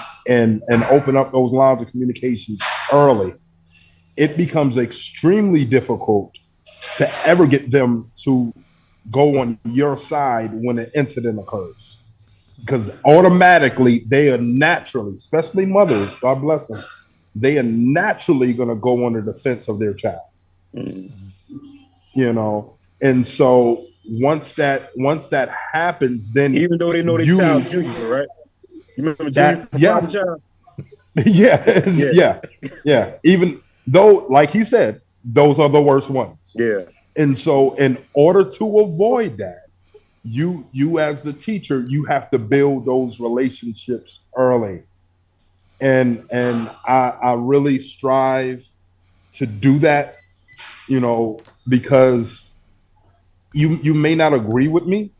open up those lines of communication early, it becomes extremely difficult to ever get them to go on your side when an incident occurs. Because automatically they are naturally, especially mothers, God bless them, they are naturally going to go on the defense of their child. You know, and so once that happens, then Even though they know their child junior, right? You remember junior yeah. child? yeah. Even though, like he said, those are the worst ones. Yeah. And so in order to avoid that, you as the teacher, you have to build those relationships early. And I really strive to do that, you know, because you may not agree with me.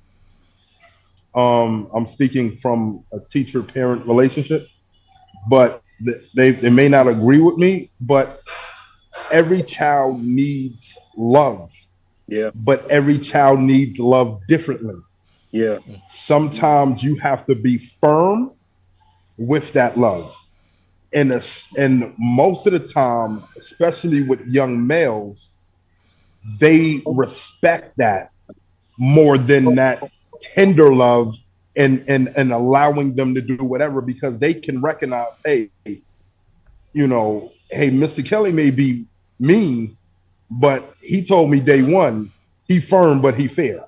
I'm speaking from a teacher-parent relationship, but they may not agree with me, but every child needs love. Yeah. But every child needs love differently. Yeah. Sometimes you have to be firm with that love. And most of the time, especially with young males, they respect that more than that tender love and allowing them to do whatever, because they can recognize, hey, you know, hey, Mr. Kelly may be mean, but he told me day one, he firm, but he fair.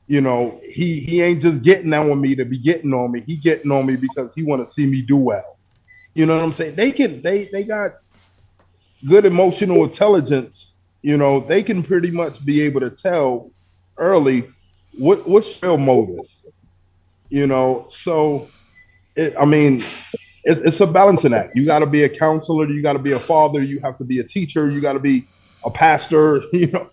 You know, he ain't just getting on me to be getting on me. He getting on me because he want to see me do well. You know what I'm saying? They got good emotional intelligence. You know, they can pretty much be able to tell early what's your motive. You know, so it's a balancing act. You got to be a counselor. You got to be a father. You have to be a teacher. You got to be a pastor. You know,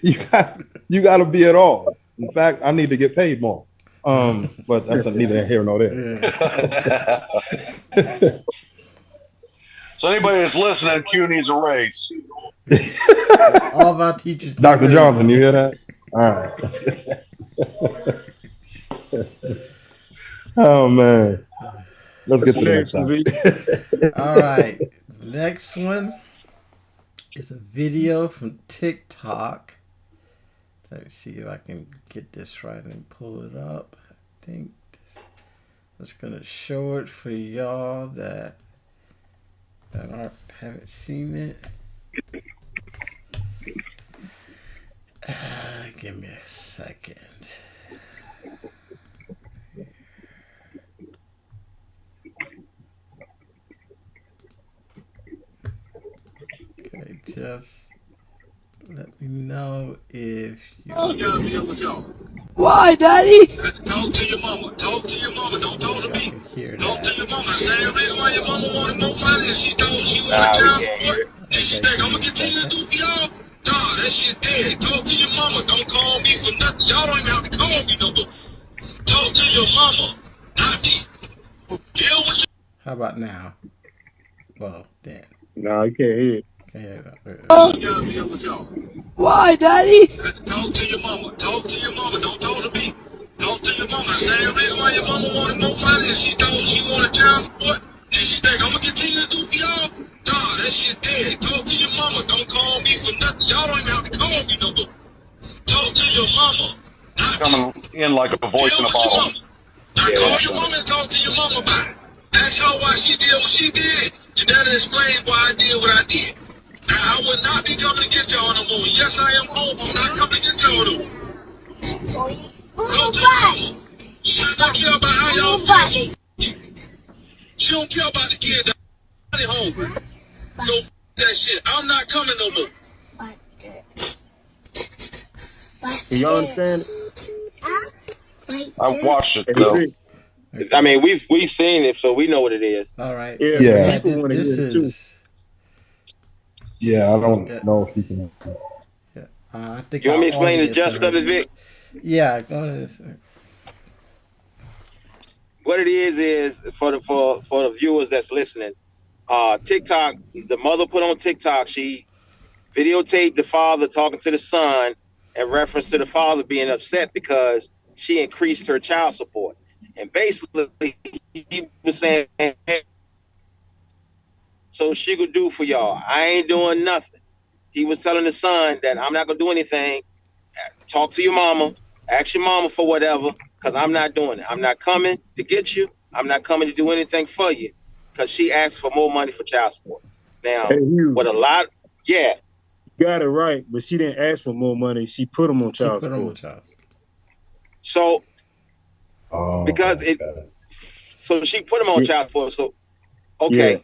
you got to be it all. In fact, I need to get paid more. But that's neither here nor there. So anybody that's listening, Q needs a raise. All of our teachers. Dr. Johnson, you hear that? All right. Oh man. Let's get to the next one. All right. Next one is a video from TikTok. Let me see if I can get this right and pull it up. I think I'm just gonna show it for y'all that haven't seen it. Give me a second. Okay, just let me know if you. Why, Daddy? Talk to your mama. Talk to your mama. Don't talk to me. Hear Talk that. to your mama. Same reason why your mama wanted more money. She told she wanted child support. And she think I'm gonna continue to do for y'all. Nah, that shit dead. Talk to your mama. Don't call me for nothing. Y'all don't even have to call me no more. Talk to your mama. Not me. Deal with your. How about now? Well, damn. No, I can't hear it. Why, Daddy? Talk to your mama. Talk to your mama. Don't talk to me. Talk to your mama. Same reason why your mama wanted more money. And she told she wanted child support. And she think I'm gonna continue to do for y'all. Nah, that shit dead. Talk to your mama. Don't call me for nothing. Y'all don't even have to call me no more. Talk to your mama. Coming in like a voice in a bottle. Now call your mama and talk to your mama about it. Ask her why she did what she did. And that'll explain why I did what I did. Now I would not be coming to get y'all no more. Yes, I am home. I'm not coming to get y'all no more. Talk to your mama. She don't care about how y'all feel. She don't care about the kid that's hungry. So that shit. I'm not coming no more. Do y'all understand it? I watched it though. I mean, we've seen it, so we know what it is. All right. Yeah. People want to hear it too. Yeah, I don't know if you can. I think You want me to explain the audience gist of it, Vic? Yeah, go ahead. What it is for the viewers that's listening. TikTok, the mother put on TikTok, she videotaped the father talking to the son in reference to the father being upset because she increased her child support. And basically, he was saying, hey, so she could do for y'all. I ain't doing nothing. He was telling the son that I'm not gonna do anything. Talk to your mama. Ask your mama for whatever, because I'm not doing it. I'm not coming to get you. I'm not coming to do anything for you, because she asked for more money for child support. Now, Hey, Hughes, with a lot, yeah. got it right, but she didn't ask for more money. She put him on She child put him on support. child. So Oh, because okay. so she put him on Yeah. child support. So Yeah. okay,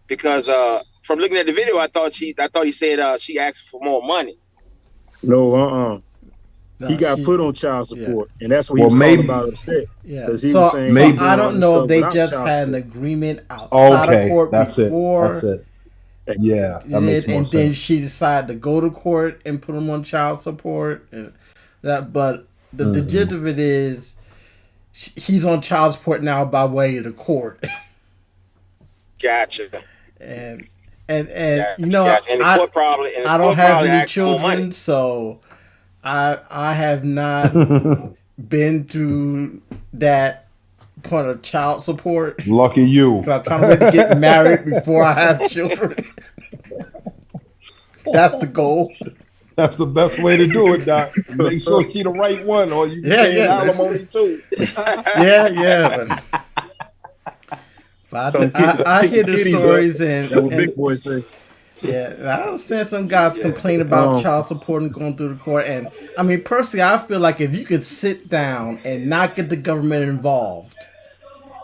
because from looking at the video, I thought he said she asked for more money. No, he No, got put on child yeah. support, and that's what he Well, was calling maybe. about upset Yeah. because he was So saying so he Maybe. I doing all don't this know if stuff they without just child had an support. agreement outside of Okay, court that's it. before That's it. Yeah, that makes more and then sense. she decided to go to court and put him on child support and that. But the gist of it is he's on child support now by way of the court. Gotcha. and Gotcha. you know Gotcha. And the court probably I don't have any asked for more money. children, so I have not been through that point of child support. Lucky you. Because I'm trying to wait to get married before I have children. That's the goal. That's the best way to do it, Doc. Make sure she the right one, or you can pay an alimony too. Yeah. But I hear the stories and that what big boy say. Yeah, I was seeing some guys complain about child support and going through the court. And I mean, personally, I feel like if you could sit down and not get the government involved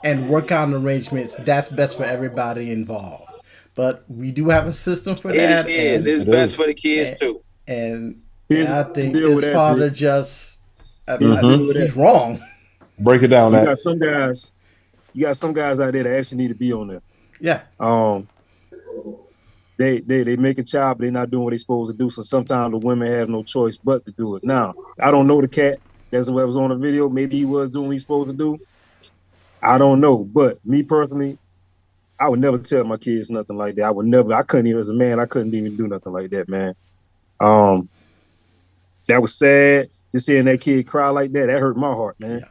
and work out arrangements, that's best for everybody involved. But we do have a system for that. It is. It's best for the kids too. And Here's I the think deal with this that, father Vic. just Here's the deal with he's that. wrong. Break it down. You That got some guys out there that actually need to be on there. Yeah. They make a child, but they're not doing what they're supposed to do. So sometimes the women have no choice but to do it. Now, I don't know the cat. That's what was on the video. Maybe he was doing what he's supposed to do. I don't know. But me personally, I would never tell my kids nothing like that. I couldn't even, as a man, I couldn't even do nothing like that, man. That was sad. Just seeing that kid cry like that hurt my heart, man. Yeah.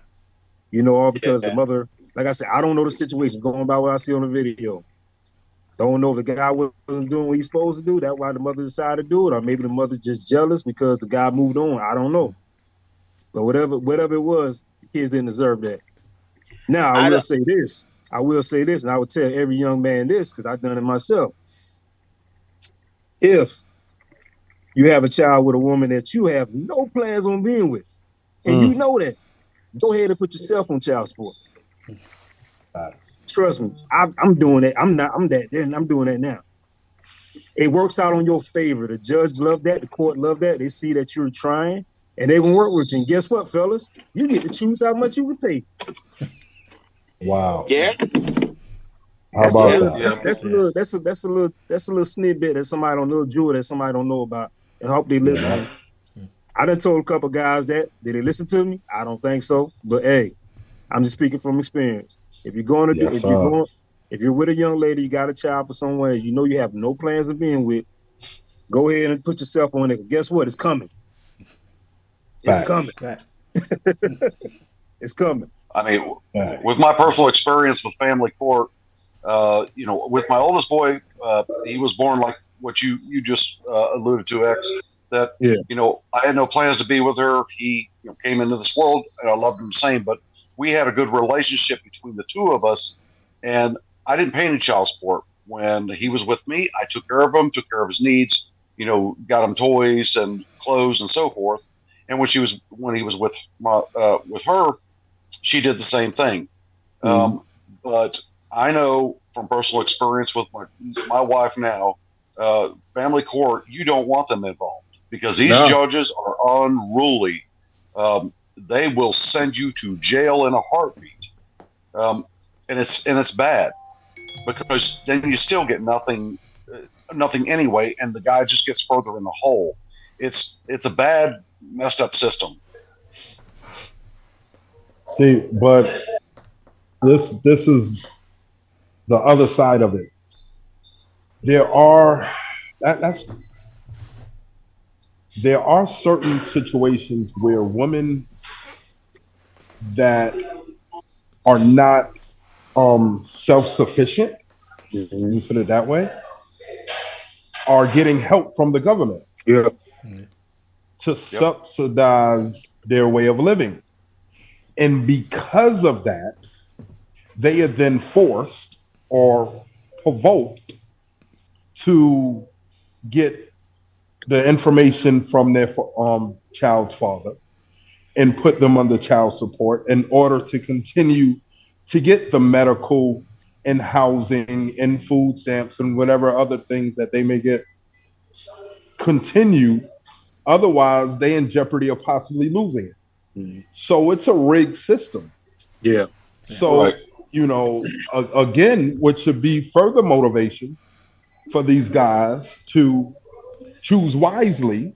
You know, all because the mother, like I said, I don't know the situation. Going by what I see on the video. Don't know if the guy wasn't doing what he's supposed to do. That's why the mother decided to do it. Or maybe the mother just jealous because the guy moved on. I don't know. But whatever it was, the kids didn't deserve that. Now, I will say this, and I would tell every young man this, because I've done it myself. If you have a child with a woman that you have no plans on being with, and you know that, go ahead and put yourself on child support. Trust me, I'm doing it. I'm doing that now. It works out on your favor. The judge loved that. The court loved that. They see that you're trying, and they gonna work with you. And guess what, fellas? You get to choose how much you would pay. Wow. Yeah. How about that? That's a little snippet that somebody don't know, jewel that somebody don't know about, and I hope they listen. I done told a couple guys that. Did they listen to me? I don't think so. But hey, I'm just speaking from experience. If you're going to do, if you're with a young lady, you got a child for someone you know you have no plans of being with, go ahead and put yourself on it. Guess what? It's coming. It's coming. It's coming. I mean, with my personal experience with family court, with my oldest boy, he was born like what you just alluded to, X. That I had no plans to be with her. He came into this world, and I loved him the same. But we had a good relationship between the two of us, and I didn't pay any child support when he was with me. I took care of him, took care of his needs. Got him toys and clothes and so forth. And when he was with her, she did the same thing. But I know from personal experience with my wife now, family court, you don't want them involved because these judges are unruly. They will send you to jail in a heartbeat, and it's bad because then you still get nothing anyway, and the guy just gets further in the hole. It's a bad, messed up system. See, but this is the other side of it. There are there are certain situations where women that are not self-sufficient, let me put it that way, are getting help from the government Yeah. to subsidize their way of living. And because of that, they are then forced or provoked to get the information from their child's father and put them under child support in order to continue to get the medical and housing and food stamps and whatever other things that they may get continue. Otherwise, they in jeopardy of possibly losing it. Mhm. So it's a rigged system. Yeah. So, Right. you know, again, what should be further motivation for these guys to choose wisely.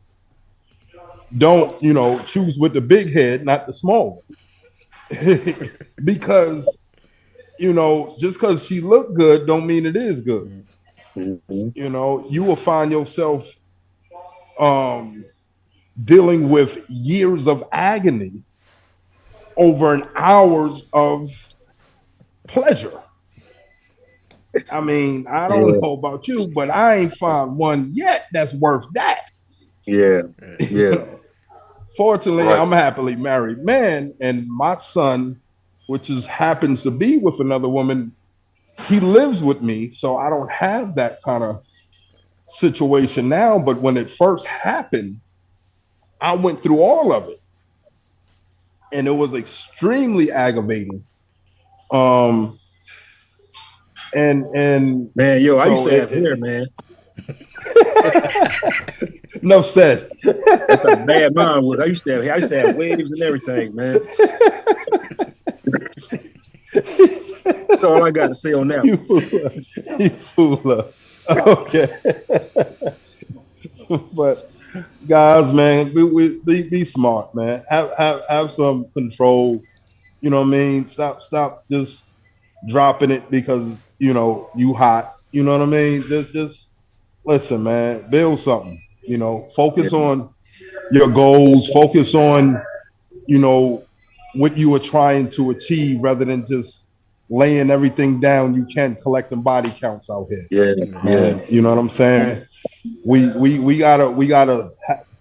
Don't, you know, choose with the big head, not the small one. Because, you know, just because she looked good don't mean it is good. Mhm. You know, you will find yourself dealing with years of agony over an hours of pleasure. I mean, I don't know about you, but I ain't found one yet that's worth that. Yeah. You Yeah. know? Fortunately, Right. I'm a happily married man, and my son, which is happens to be with another woman, he lives with me, so I don't have that kind of situation now. But when it first happened, I went through all of it, and it was extremely aggravating. Um, and Man, yo, I used so to have hair, man. no said. That's how bad mine was. I used to have waves and everything, man. That's all I got to say on that. You fool. You fool. Okay. But guys, man, be smart, man. Have some control. You know what I mean? Stop just dropping it because you know you hot. You know what I mean? Just listen, man. Build something. You know, focus on your goals. Focus on you know what you are trying to achieve rather than just laying everything down you can collecting body counts out here. Yeah. And you know what I'm saying? We gotta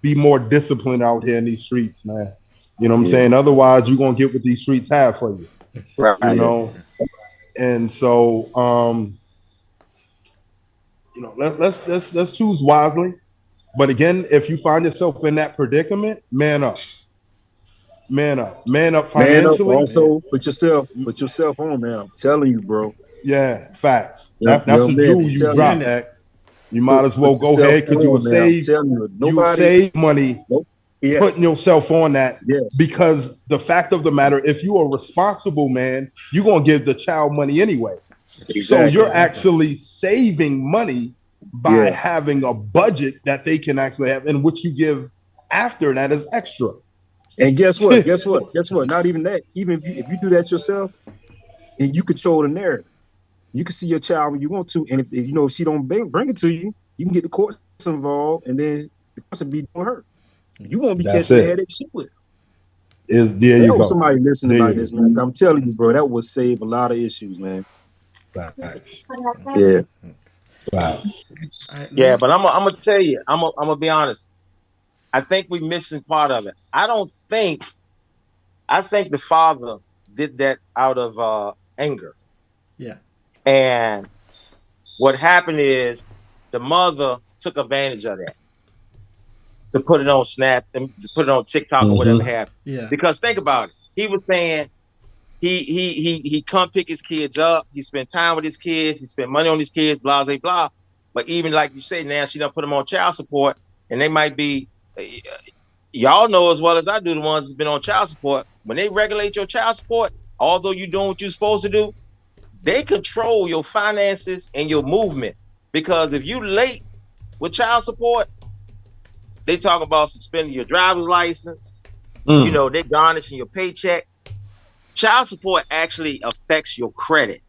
be more disciplined out here in these streets, man. You know what I'm Yeah. saying? Otherwise, you're gonna get what these streets have for you. Right. You know, and so you know, let's choose wisely. But again, if you find yourself in that predicament, man up, man up, man up Man up. financially. Also, put yourself on, man. I'm telling you, bro. Yeah, facts. That's Young a man, jewel I'm you telling drop, you. X. You might as well Put go yourself ahead because you will on, man. I'm save telling you. you Nobody. save money Nope. putting Yes. yourself on that Yes. because the fact of the matter, if you are responsible, man, you're gonna give the child money anyway. So Exactly. you're actually saving money by Yeah. having a budget that they can actually have, and what you give after that is extra. And guess what? Guess what? Guess what? Not even that. Even if you do that yourself, and you control the narrative, you can see your child when you want to, and if you know if she don't bring it to you, you can get the courts involved, and then the courts will be doing her. You won't be That's catching the it. headache she will. Is there I you hope go. somebody listening There like you this, man. I'm telling you, bro, that would save a lot of issues, man. go. Facts. Yeah. Facts. All right, Yeah, let's, but I'm gonna tell you, I'm gonna be honest. I think we're missing part of it. I think the father did that out of anger. yeah. And what happened is the mother took advantage of that to put it on Snap and to put it on TikTok or whatever Mm-hmm. have. Yeah. Because think about it. He was saying he come pick his kids up, he spent time with his kids, he spent money on his kids, blah blah blah. But even like you say, now she done put them on child support, and they might be y'all know as well as I do the ones that's been on child support. When they regulate your child support, although you're doing what you're supposed to do, they control your finances and your movement. Because if you late with child support, they talk about suspending your driver's license. You know, they garnishing your paycheck. Child support actually affects your credit.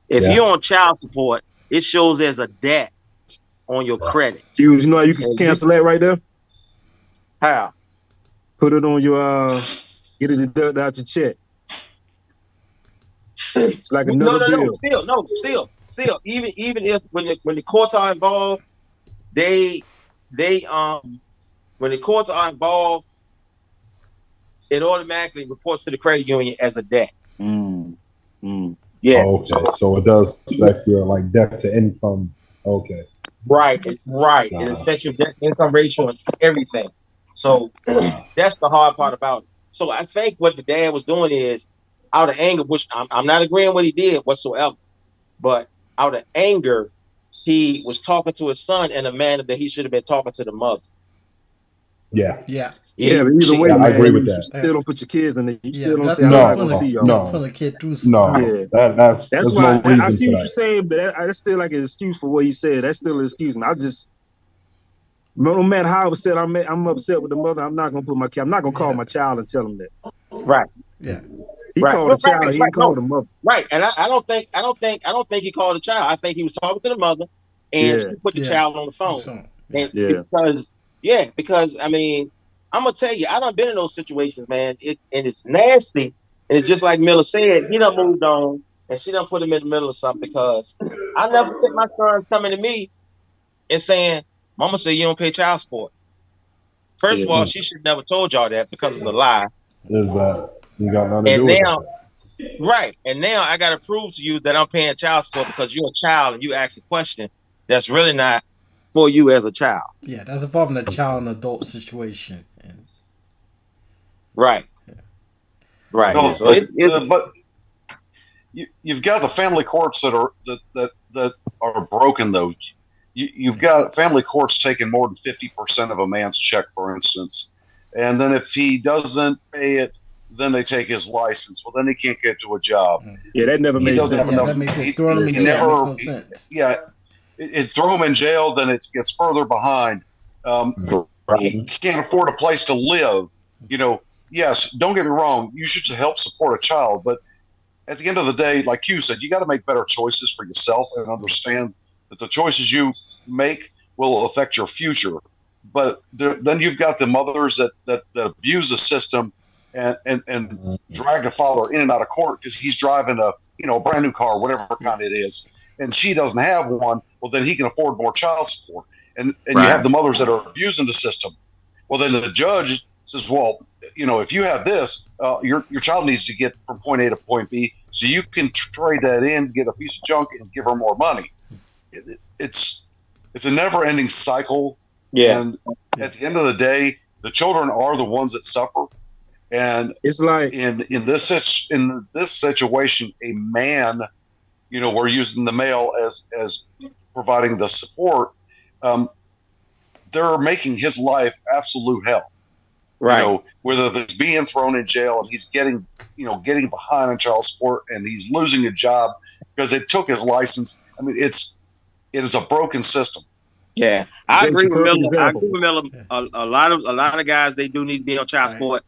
If Yeah. you're on child support, it shows there's a debt on your credit. You know how you can And cancel that right there? how? Put it on your Get it deducted out your check. It's like another bill. Still. Even if when the courts are involved, they when the courts are involved, it automatically reports to the credit union as a debt. Yeah. Okay, so it does affect your like debt to income. Okay. Right. It affects your debt income ratio and everything. So that's the hard part about it. So I think what the dad was doing is out of anger, which I'm not agreeing what he did whatsoever, but out of anger, he was talking to his son in a manner that he should have been talking to the mother. Yeah. Yeah. Yeah, but either way, I man, agree with you that. still don't put your kids in it. You still don't that's say, I'm still not going to see y'all. putting a kid through. Yeah. That's why no reason I see for what that. you're saying, but that's still like an excuse for what he said. That's still an excuse. And I just, no matter how upset I'm upset with the mother, I'm not going to put my kid, I'm not going to call my child and tell him that. Right. Yeah. He called the child. He didn't call the mother. Right. And I don't think he called the child. I think he was talking to the mother and she put the child on the phone. Because I mean, I'm gonna tell you, I done been in those situations, man. And it's nasty. And it's just like Miller said, he done moved on and she done put him in the middle of something because I never think my son coming to me and saying, Mama said you don't pay child support. First of all, she should never told y'all that because it's a lie. Is that you got nothing to And do with now, that. right. And now I got to prove to you that I'm paying child support because you're a child and you ask a question that's really not for you as a child. Yeah, that's involving a child and adult situation. Right. Right. No, So but you've got the family courts that are broken though. You've got family courts taking more than 50% of a man's check, for instance, and then if he doesn't pay it, then they take his license. Well, then he can't get to a job. Yeah, that never made sense. That makes it throw him in jail. Makes no sense. It throw him in jail, then it gets further behind. He can't afford a place to live. You know, yes, don't get me wrong. You should help support a child, but at the end of the day, like you said, you got to make better choices for yourself and understand that the choices you make will affect your future. But then you've got the mothers that abuse the system and drag the father in and out of court because he's driving a brand new car, whatever kind it is, and she doesn't have one. Well, then he can afford more child support. And you have the mothers that are abusing the system. Well, then the judge says, well, if you have this, your child needs to get from point A to point B, so you can trade that in, get a piece of junk, and give her more money. It's a never-ending cycle. Yeah. And at the end of the day, the children are the ones that suffer. And it's like in this situation, a man, we're using the male as providing the support. They're making his life absolute hell. Right. Whether it's being thrown in jail and he's getting behind on child support and he's losing a job because they took his license. I mean, it is a broken system. Yeah, I agree with Miller. A lot of guys, they do need to be on child support,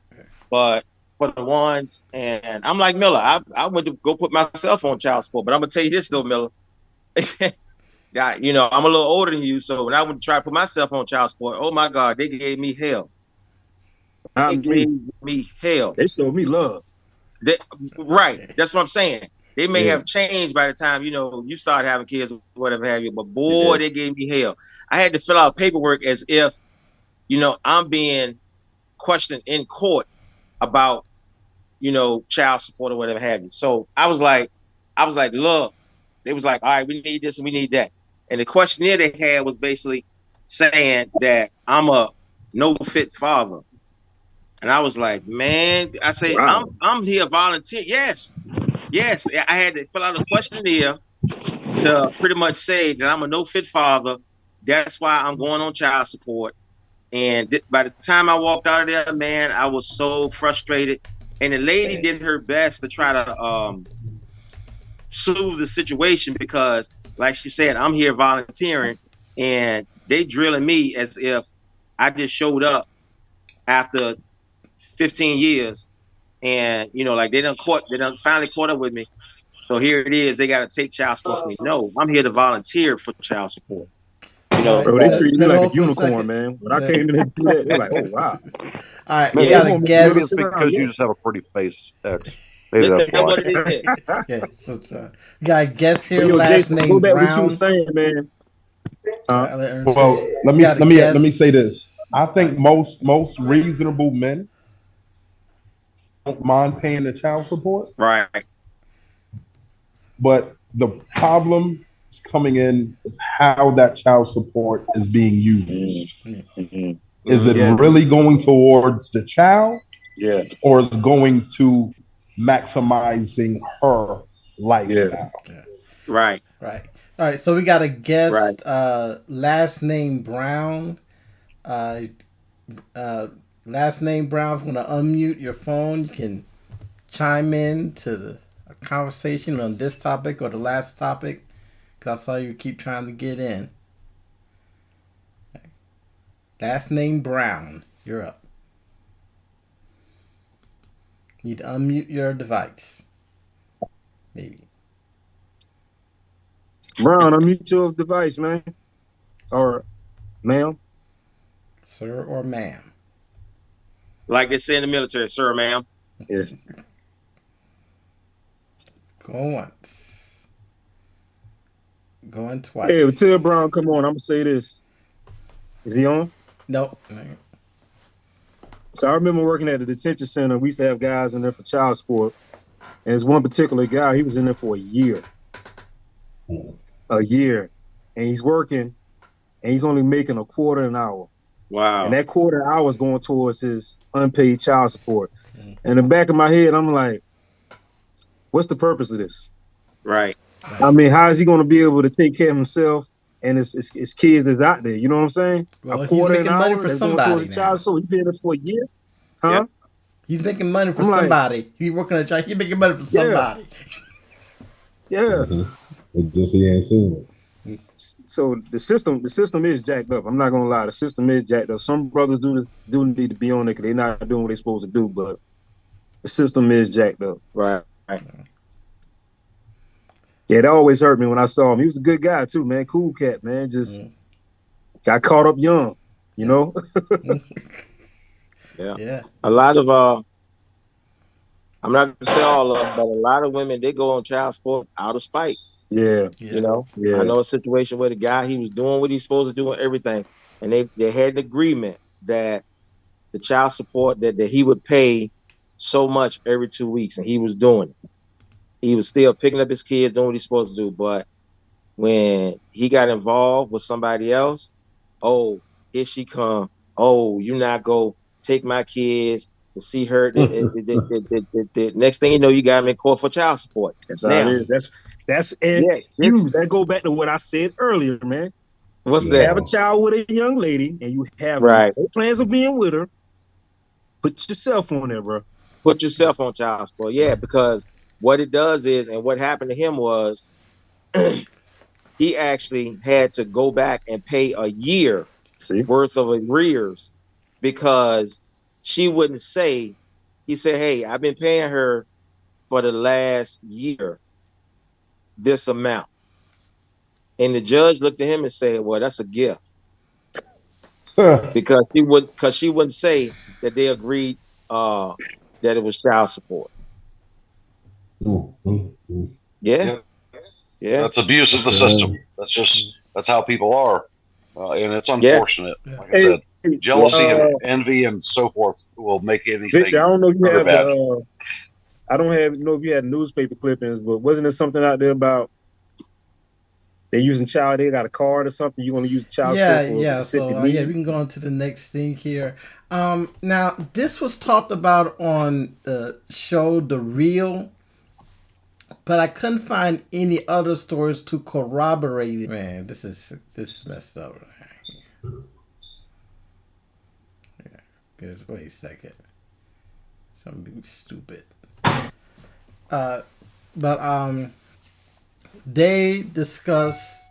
but for the ones, and I'm like Miller, I went to go put myself on child support, but I'm gonna tell you this though, Miller. I'm a little older than you, so when I went to try to put myself on child support, oh my God, they gave me hell. They gave me hell. They showed me love. Right, that's what I'm saying. They may have changed by the time, you start having kids or whatever have you, but boy, they gave me hell. I had to fill out paperwork as if, I'm being questioned in court about, child support or whatever have you. So I was like, look, they was like, all right, we need this and we need that. And the questionnaire they had was basically saying that I'm a no-fit father. And I was like, man, I say, wow. I'm here volunteer. Yes. I had to fill out a questionnaire to pretty much say that I'm a no-fit father. That's why I'm going on child support. And by the time I walked out of there, man, I was so frustrated. And the lady did her best to try to soothe the situation because, like she said, I'm here volunteering, and they drilling me as if I just showed up after 15 years, and they done finally caught up with me. So here it is. They got to take child support from me. No, I'm here to volunteer for child support. You know, Bro, they but treated me let me like a hold for a unicorn, second. man. When I came in and do that, they're like, "Oh wow, All right, Maybe we yeah, got come a it's on, Mr. maybe Miller, it's guest. sit down." because Yeah, you just have a pretty face, X. Maybe that's that's why. what it is. Yeah, so, we got a guest but here, yo, last Jason, go name back to what you were Brown. saying, man. Huh? I'll let Ernest finish. Well, let We me got a let me let me guest. say this. I All think right. most reasonable men don't mind paying the child support, Right. but the problem is coming in is how that child support is being used. Mm-hmm. Is it Yeah, really going towards the child, yeah, or is it going to maximizing her lifestyle? Yeah. Right. Right. All right. So we got a Right. guest, last name Brown. Uh, last name Brown. If you want to unmute your phone, you can chime in to a conversation on this topic or the last topic. Cause I saw you keep trying to get in. Last name Brown. You're up. Need to unmute your device. Maybe. Brown, unmute your device, man, or ma'am. Sir or ma'am. Like they say in the military, sir, ma'am. Yes. Going once. Going Hey, twice. tell Brown, come on. I'm gonna say this. Is he on? Nope. So I remember working at the detention center. We used to have guys in there for child support, and there's one particular guy. He was in there for a year, and he's working, and he's only making a quarter an hour. Wow. And that quarter hour is going towards his unpaid child support. And in the back of my head, I'm like, what's the purpose of this? Right. I mean, how is he going to be able to take care of himself and his kids that's out there? You know what I'm saying? Well, a he's quarter an making money hour for that's going somebody towards the now. child support. He's been there for a year, huh? Yep. He's making money for I'm like- somebody. He working a job. He's making money for Yeah. somebody. Yeah. It just he ain't seen it. So the system is jacked up. I'm not gonna lie, the system is jacked up. Some brothers do need to be on it because they're not doing what they're supposed to do, but the system is jacked up. Right. Right. Yeah, it always hurt me when I saw him. He was a good guy too, man. Cool cat, man. Just got caught up young, you know. Yeah. Yeah. A lot of I'm not gonna say all of them, but a lot of women they go on child support out of spite. Yeah, You know, yeah. I know a situation where the guy he was doing what he's supposed to do and everything, and they had an agreement that the child support that he would pay so much every 2 weeks, and he was doing it. He was still picking up his kids, doing what he's supposed to do. But when he got involved with somebody else, oh, here she come. Oh, you not go take my kids to see her. The next thing you know, you got him in court for child support. That's how Now, it is. That's yeah, excuse. That go back to what I said earlier, man. what's You that? have a child with a young lady and you have Right. no plans of being with her. Put yourself on there, bro. Put yourself on child support. Yeah, because what it does is, and what happened to him was, he actually had to go back and pay a year worth of arrears because she wouldn't say. He said, "Hey, I've been paying her for the last year this amount," and the judge looked at him and said, "Well, that's a gift," because she wouldn't say that they agreed that it was child support. Yeah. Yeah. That's abuse of the system. That's how people are, and it's unfortunate. Yeah. Like I said, jealousy and envy and so forth will make anything. Vic, I don't know if you good or have bad. I don't know if you had newspaper clippings, but wasn't there something out there about they using child? They got a card or something. You want to use child support for Yeah. Mississippi So League? we can go on to the next thing here. Now this was talked about on the show The Real, but I couldn't find any other stories to corroborate it. Man, this is messed up. Yeah, just wait a second. Something stupid. But they discuss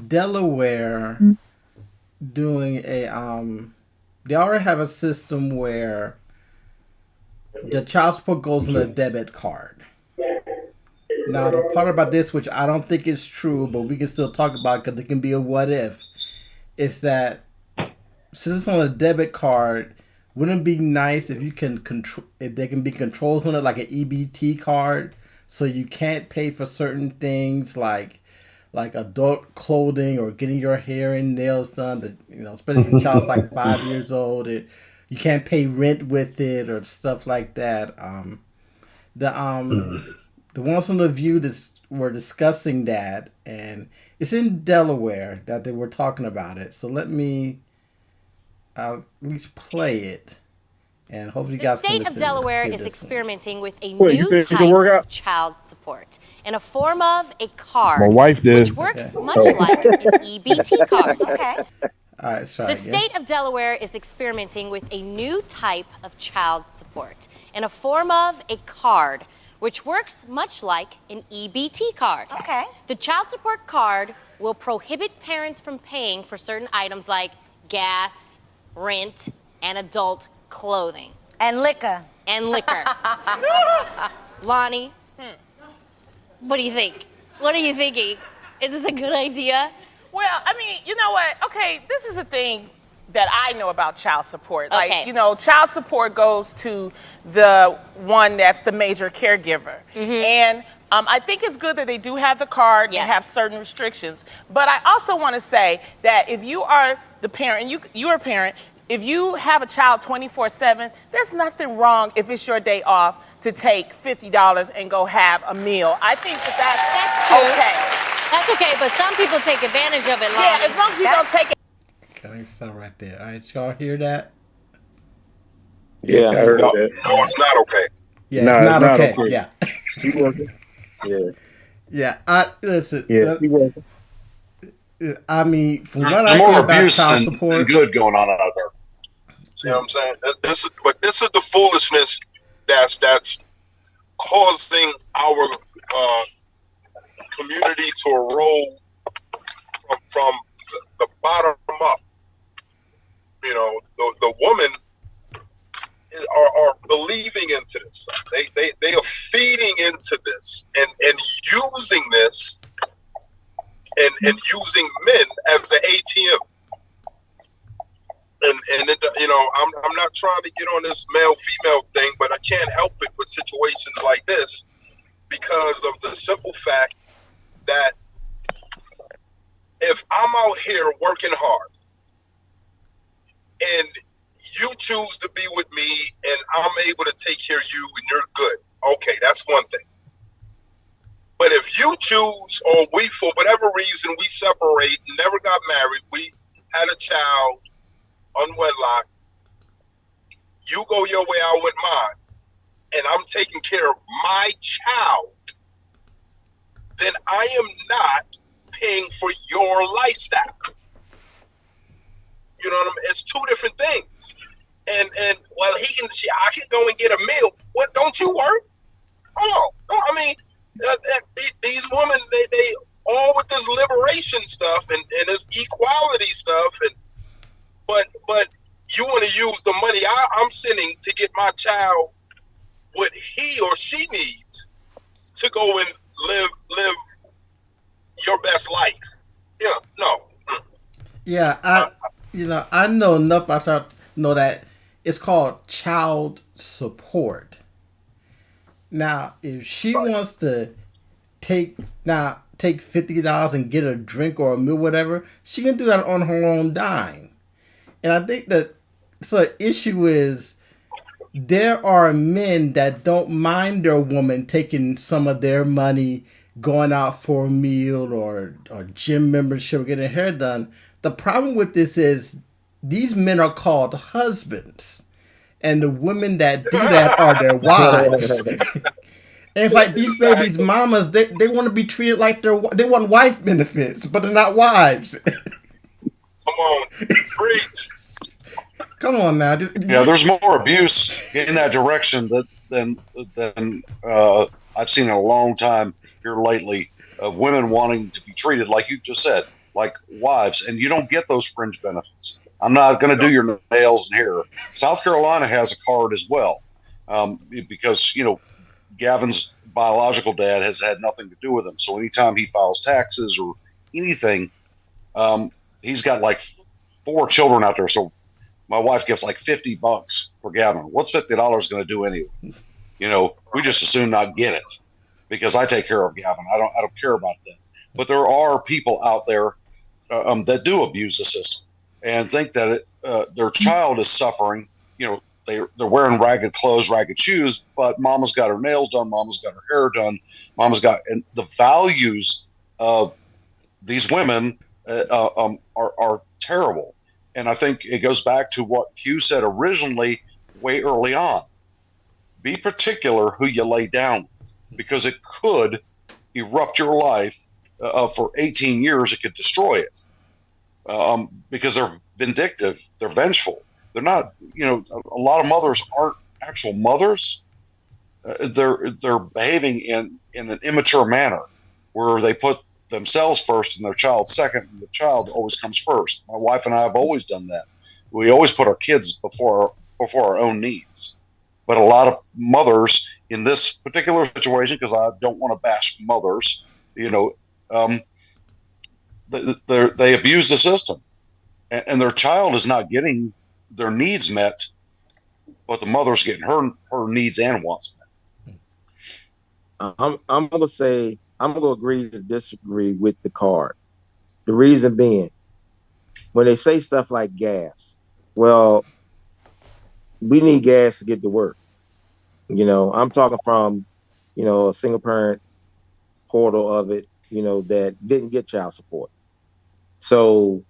Delaware doing a they already have a system where the child support goes on a debit card. Now the part about this, which I don't think is true, but we can still talk about because it can be a what if, is that since it's on a debit card, wouldn't it be nice if you can control if there can be controls on it like an EBT card, so you can't pay for certain things like adult clothing or getting your hair and nails done. That especially if your child's like 5 years old, you can't pay rent with it or stuff like that. The the ones on the View were discussing that, and it's in Delaware that they were talking about it. So let me at least play it, and hopefully you The guys can state listen of Delaware hear is this one. experimenting with a Wait, you new finished your type workout? of child support in a form of a card, My wife did. which works Okay. much like an EBT card. Okay. All right, let's try The again. state of Delaware is experimenting with a new type of child support in a form of a card, which works much like an EBT card. Okay. The child support card will prohibit parents from paying for certain items like gas, rent, and adult clothing. And liquor. And liquor. Lonnie, what do you think? What are you thinking? Is this a good idea? Well, I mean, you know what? Okay, this is a thing that I know about child support. Okay. Like, child support goes to the one that's the major caregiver. And I think it's good that they do have the card Yes. and have certain restrictions. But I also want to say that if you are the parent, and you're a parent, if you have a child 24/7, there's nothing wrong if it's your day off to take $50 and go have a meal. I think that's true. okay. That's okay, but some people take advantage of it, Lonnie. Yeah, as long as you don't take it. Okay, let me stop right there. All right, y'all hear that? Yeah, I heard No, that. no, it's not okay. Yeah, Nah, it's not it's not okay. okay. Yeah, She working. Yeah. yeah. Listen. Yeah, she working. I mean, from what There's I more hear about abuse child than support, good going on out there. See what I'm saying? This is the foolishness that's causing our community to erode from the bottom up. The women are believing into this. They are feeding into this and using this and using men as an ATM. And it, I'm not trying to get on this male female thing, but I can't help it with situations like this because of the simple fact that if I'm out here working hard and you choose to be with me and I'm able to take care of you and you're good, okay, that's one thing. But if you choose, or we, for whatever reason, we separate, never got married, we had a child, unwedlock, you go your way, I went mine, and I'm taking care of my child, then I am not paying for your lifestyle. You know what I mean? It's two different things. And well, I can go and get a meal. What? Don't you work? Oh, no, I mean, these women, they all with this liberation stuff and this equality stuff, but you want to use the money I'm sending to get my child what he or she needs to go and live your best life. Yeah, no. yeah, I know enough. I thought know that it's called child support. Now, if she wants to take $50 and get a drink or a meal, whatever, she can do that on her own dime. And I think that the issue is there are men that don't mind their woman taking some of their money, going out for a meal or gym membership or getting hair done. The problem with this is these men are called husbands, and the women that do that are their wives. And it's like these babies' mamas, they want to be treated like they want wife benefits, but they're not wives. Come on, preach. Come on now. Yeah, there's more abuse in that direction than I've seen in a long time here lately of women wanting to be treated like you just said, like wives, and you don't get those fringe benefits. I'm not going to do your nails and hair. South Carolina has a card as well, because Gavin's biological dad has had nothing to do with him. So anytime he files taxes or anything, he's got like 4 children out there, so my wife gets like $50 for Gavin. What's $50 going to do anyway? We just as soon not get it because I take care of Gavin. I don't care about that. But there are people out there that do abuse the system and think that their child is suffering. They're wearing ragged clothes, ragged shoes, but mama's got her nails done, mama's got her hair done, and the values of these women are terrible. And I think it goes back to what Q said originally, way early on. Be particular who you lay down with, because it could erupt your life for 18 years. It could destroy it because they're vindictive, they're vengeful. They're not, a lot of mothers aren't actual mothers. They're behaving in an immature manner where they put themselves first and their child second, and the child always comes first. My wife and I have always done that. We always put our kids before our own needs. But a lot of mothers in this particular situation, because I don't want to bash mothers, they abuse the system, and their child is not getting their needs met, but the mother's getting her needs and wants met. I'm gonna agree to disagree with the card. The reason being, when they say stuff like gas, well, we need gas to get to work. I'm talking from, a single parent portal of it, that didn't get child support. So,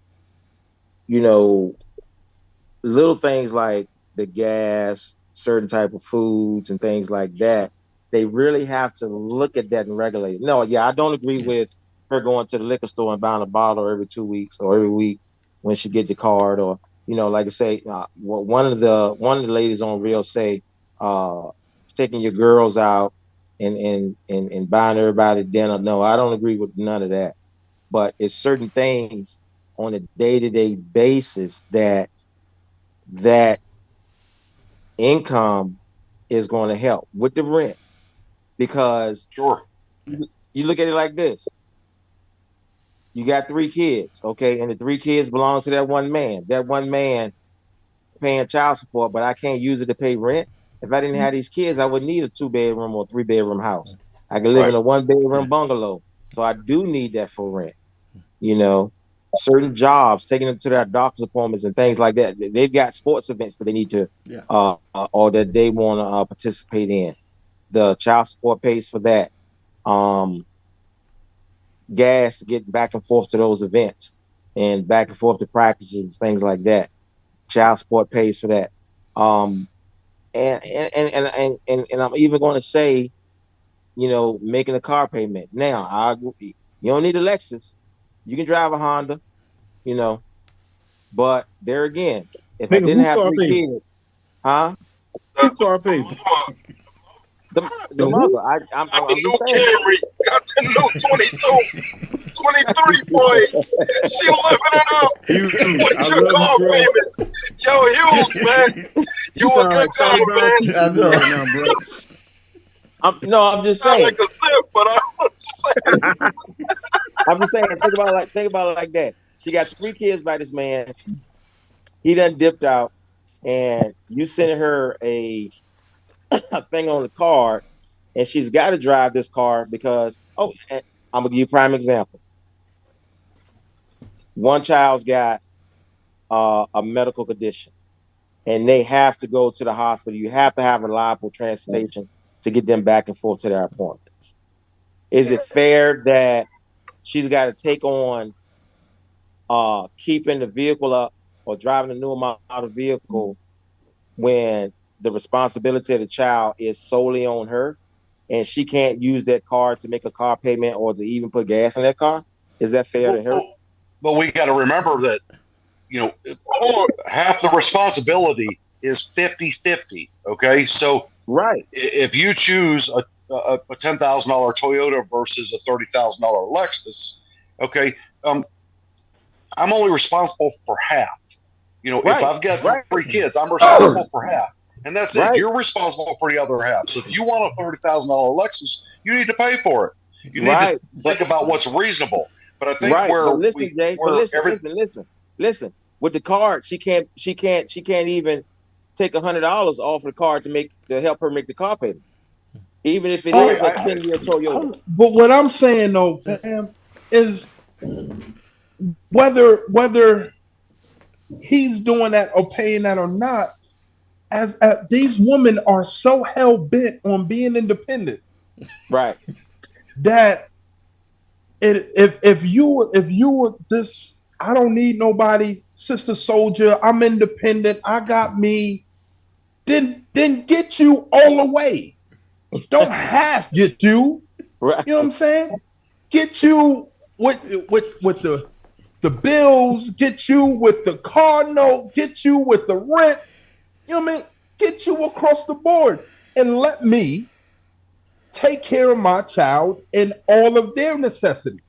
little things like the gas, certain type of foods and things like that, they really have to look at that and regulate it. No, yeah, I don't agree with her going to the liquor store and buying a bottle every 2 weeks or every week when she get the card, or like I say, one of the ladies on Real say, taking your girls out and buying everybody dinner. No, I don't agree with none of that. But it's certain things on a day-to-day basis that income is going to help with the rent, because sure, you look at it like this: you got 3 kids, okay, and the 3 kids belong to that one man. That one man paying child support, but I can't use it to pay rent. If I didn't have these kids, I would need a 2-bedroom or 3-bedroom house. I could live in a 1-bedroom bungalow, so I do need that for rent. Certain jobs, taking them to their doctor's appointments and things like that. They've got sports events that they need to, or that they want to participate in. The child support pays for that. Gas to get back and forth to those events and back and forth to practices, things like that. Child support pays for that. And I'm even going to say, making a car payment. Now, I agree. You don't need a Lexus. You can drive a Honda, but there again, if I didn't have 3 kids, Who car payment? The mother. I'm new just saying. Camry, got the new 23 point. She living it up. What's your car payment? Yo, Hughes, man, you a good guy, man. I know. I'm just saying. I like a sip, but I'm saying. I'm just saying. Think about it like that. She got 3 kids by this man. He done dipped out, and you sending her a thing on the card, and she's got to drive this car because, I'm gonna give you a prime example. One child's got a medical condition, and they have to go to the hospital. You have to have reliable transportation to get them back and forth to their appointments. Is it fair that she's got to take on keeping the vehicle up or driving a new model vehicle when the responsibility of the child is solely on her, and she can't use that car to make a car payment or to even put gas in that car? Is that fair to her? But we got to remember that, half the responsibility is 50-50. Okay. So right. If you choose a $10,000 Toyota versus a $30,000 Lexus, okay, I'm only responsible for half. If I've got 3 kids, I'm responsible for half. And that's it. You're responsible for the other half. So if you want a $30,000 Lexus, you need to pay for it. You need to think about what's reasonable. But I think listen. with the card, she can't even take $100 off the card to help her make the car payment, even if it Oh, is a 10-year Toyota. but what I'm saying though, fam, is whether he's doing that or paying that or not, as these women are so hell bent on being independent, right? That if you were this, I don't need nobody, sister soldier, I'm independent, I got me, then get you all the way. Don't half get you. Right. You know what I'm saying? Get you with the bills, get you with the car note, get you with the rent. You know what I mean? Get you across the board and let me take care of my child and all of their necessities.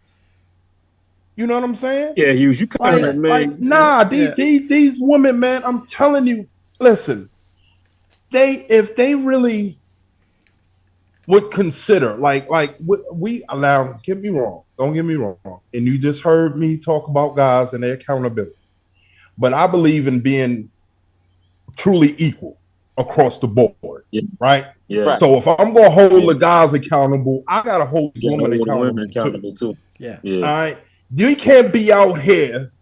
You know what I'm saying? Yeah, you kind of like nah, these women, man, I'm telling you, listen, if they really would consider, like we allow, get me wrong, don't get me wrong, and you just heard me talk about guys and their accountability, but I believe in being truly equal across the board, right? Yeah. So if I'm gonna hold the guys accountable, I gotta hold the women accountable too. Yeah. All right. You can't be out here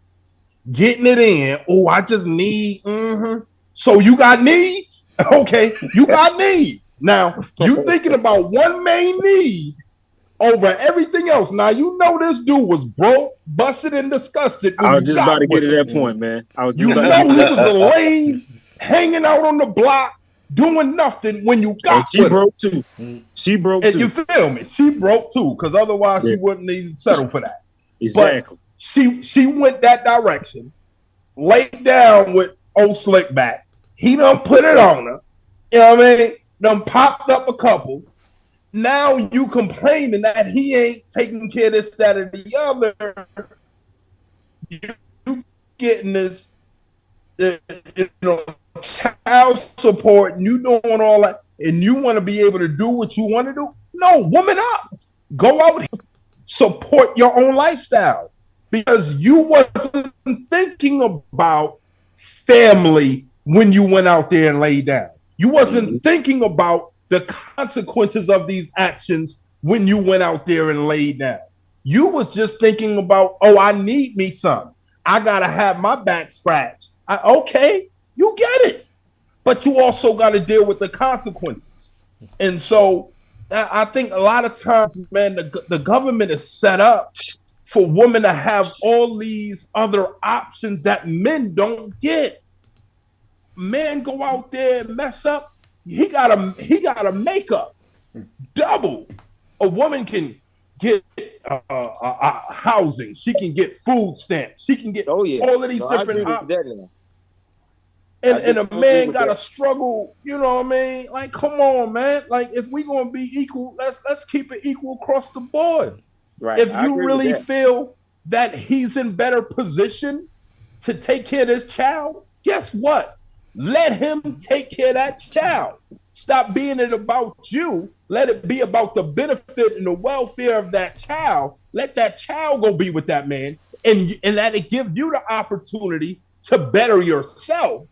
getting it in. Oh, I just need. So you got needs? Okay, you got needs. Now you thinking about one main need over everything else. Now you know this dude was broke, busted, and disgusted. I was just about to get to that point, man. I was You know he was a lame, hanging out on the block, doing nothing when you got. And she broke too. She broke and too. You feel me? She broke too, because otherwise she wouldn't even settle for that. Exactly. But she went that direction, laid down with old slick back. He done put it on her. You know what I mean? Done popped up a couple. Now you complaining that he ain't taking care of this, that, or the other. You getting this, child support, and you doing all that, and you want to be able to do what you want to do? No, woman up. Go out here, support your own lifestyle, because you wasn't thinking about family when you went out there and laid down. You wasn't thinking about the consequences of these actions when you went out there and laid down. You was just thinking about, oh, I need me some. I gotta have my back scratched. Okay, you get it, but you also got to deal with the consequences. And so I think a lot of times, man, the government is set up for women to have all these other options that men don't get. Men go out there and mess up. He got a makeup double. A woman can get housing. She can get food stamps. She can get all of these different options. And a man got to struggle. You know what I mean? Like, come on, man. Like, if we gonna be equal, let's keep it equal across the board. Right. If you really feel that he's in better position to take care of this child, guess what? Let him take care of that child. Stop being it about you. Let it be about the benefit and the welfare of that child. Let that child go be with that man, and let it give you the opportunity to better yourself.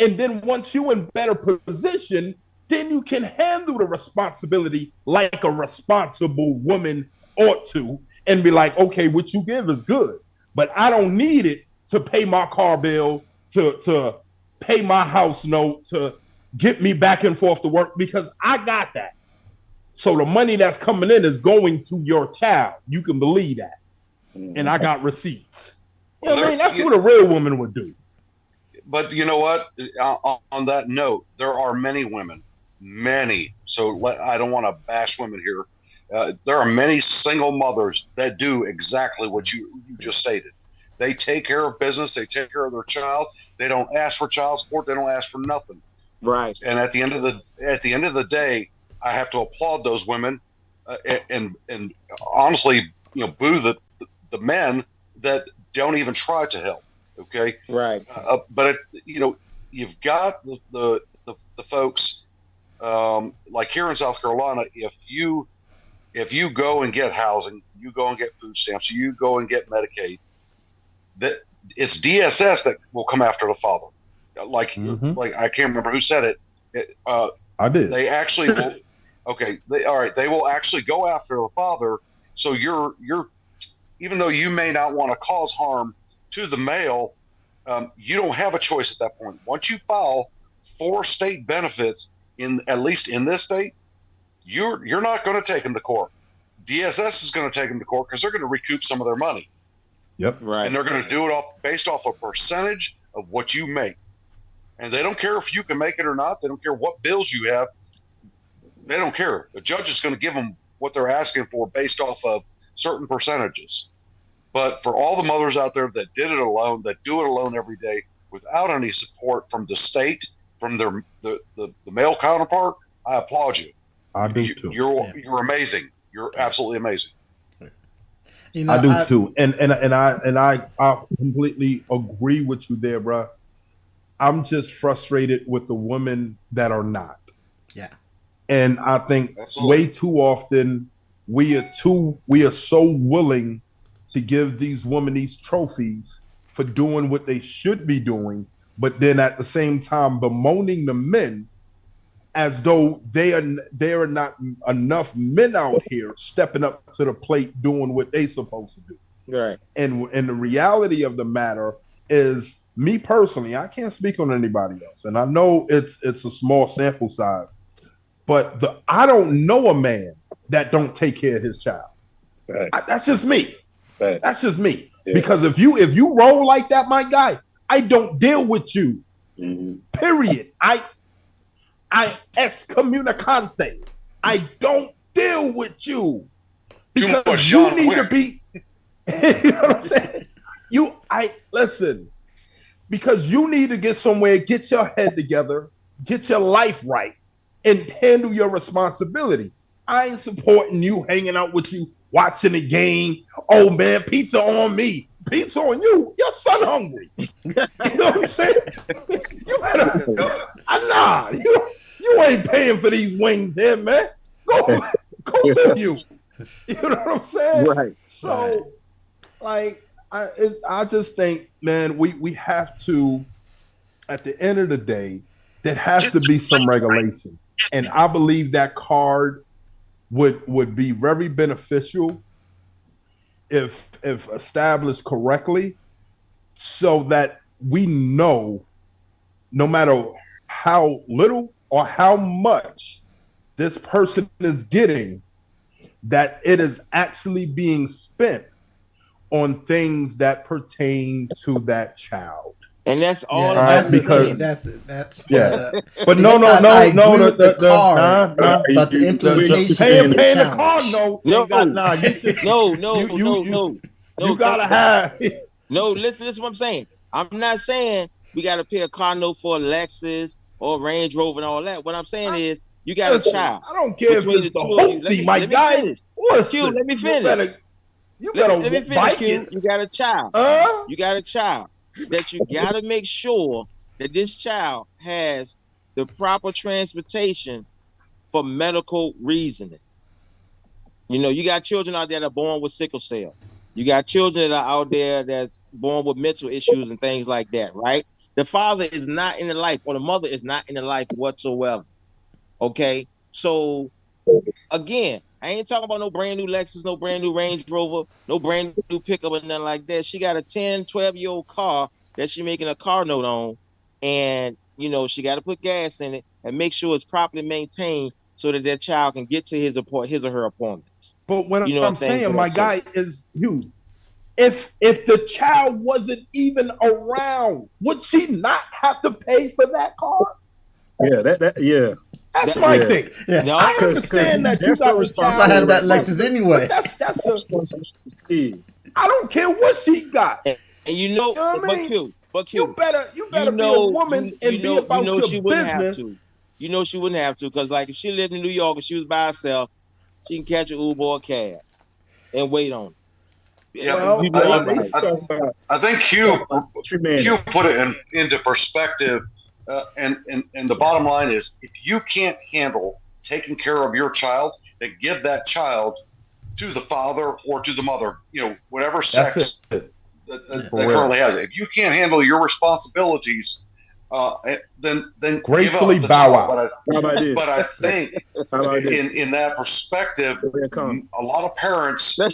And then once you're in better position, then you can handle the responsibility like a responsible woman ought to, and be like, okay, what you give is good, but I don't need it to pay my car bill, to pay my house note, to get me back and forth to work, because I got that. So the money that's coming in is going to your child. You can believe that. And I got receipts. You know what I mean? That's what a real woman would do. But you know what? On that note, there are many women, many. So I don't want to bash women here. There are many single mothers that do exactly what you just stated. They take care of business. They take care of their child. They don't ask for child support. They don't ask for nothing. Right. And at the end of the day, I have to applaud those women, and honestly, boo the men that don't even try to help. Okay. Right. But you've got the folks like here in South Carolina. If you go and get housing, you go and get food stamps, you go and get Medicaid, that it's DSS that will come after the father. Like I can't remember who said it. I did. They actually will. Okay, they will actually go after the father. So you're even though you may not want to cause harm to the male, you don't have a choice at that point. Once you file for state benefits at least in this state, you're not going to take them to court. DSS is going to take them to court because they're going to recoup some of their money. Yep. Right. And they're going to do it based off a percentage of what you make. And they don't care if you can make it or not. They don't care what bills you have. They don't care. The judge is going to give them what they're asking for based off of certain percentages. But for all the mothers out there that did it alone, that do it alone every day without any support from the state, from the male counterpart, I applaud you. I do too. You're amazing. You're absolutely amazing. You know, I do too, and I completely agree with you there, bro. I'm just frustrated with the women that are not. Yeah. And I think Absolutely. way too often we are so willing to give these women these trophies for doing what they should be doing, but then at the same time bemoaning the men as though there are not enough men out here stepping up to the plate doing what they supposed to do. Right. And the reality of the matter is, me personally, I can't speak on anybody else, and I know it's a small sample size, but I don't know a man that don't take care of his child. Right. That's just me. Right. That's just me. Yeah. Because if you roll like that, my guy, I don't deal with you. Period. I excommunicante. I don't deal with you because you need to be. You know what I'm saying? Listen, because you need to get somewhere, get your head together, get your life right, and handle your responsibility. I ain't supporting you hanging out with you, watching the game. Oh man, pizza on me, pizza on you. Your son hungry. You know what I'm saying? You better. Nah, you ain't paying for these wings here, man. Go with you. You know what I'm saying? Right. So, like, I just think, man, we have to, at the end of the day, there has to be some regulation, and I believe that card would be very beneficial if established correctly, so that we know, no matter how little or how much this person is getting, that it is actually being spent on things that pertain to that child. And that's all. Yeah, because that's yeah. But But no, the card, but the implementation, implementation, paying the card, no, no, you gotta have. No, listen to what I'm saying. I'm not saying we got to pay a car note for a Lexus or a Range Rover and all that. What I'm saying is, you got a child. I don't care if it's the Hoopty, my guy. Listen, let me finish. You better let me finish, Q. You got a child. You got a child that you got to make sure that this child has the proper transportation for medical reasoning. You know, you got children out there that are born with sickle cell. You got children that are out there that's born with mental issues and things like that, right? The father is not in the life, or the mother is not in the life whatsoever. Okay? So, again, I ain't talking about no brand new Lexus, no brand new Range Rover, no brand new pickup or nothing like that. She got a 10, 12-year-old car that she making a car note on, and, you know, she got to put gas in it and make sure it's properly maintained so that that child can get to his or her appointments. But what I'm saying, my guy, is you. If the child wasn't even around, would she not have to pay for that car? Yeah, yeah. That's my thing. Yeah. No, I understand that you got a child. I had that Lexus anyway. That's key. I don't care what she got. And you know, but Q, you better be a woman and be about your business. You know she wouldn't have to, because like if she lived in New York and she was by herself, she can catch an Uber or a cab and wait on it. Yeah, well, I think Q put it into perspective, and the bottom line is, if you can't handle taking care of your child, then give that child to the father or to the mother, you know, whatever sex that For real. currently has it. If you can't handle your responsibilities, then Gracefully give up the bow child. out. How about this? But I think How about this? in that perspective, Here it comes. a lot of parents they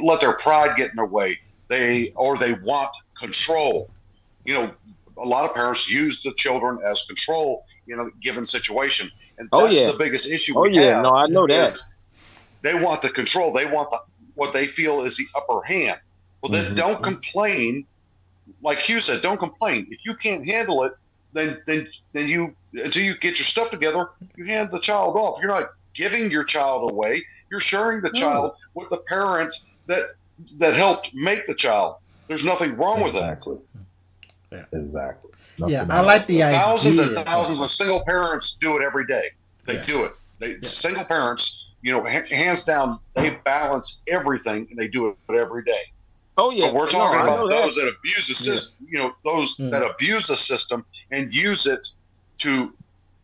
let their pride get in their way. They want control. You know, a lot of parents use the children as control in a given situation, and Oh that's yeah. the biggest issue Oh we yeah. have. No, I know that. Is they want the control. They want what they feel is the upper hand. Well, then don't complain. Like Hugh said, don't complain. If you can't handle it, then you, until you get your stuff together, you hand the child off. You're not giving your child away. You're sharing the child with the parents that helped make the child. There's nothing wrong with that. Yeah. Exactly. Yeah, I like the idea. Thousands and thousands of single parents do it every day. They Yeah. do it. Single parents, hands down, they balance everything and they do it every day. Oh yeah. But we're talking I about know those that. that abuse the system. Those that abuse the system and use it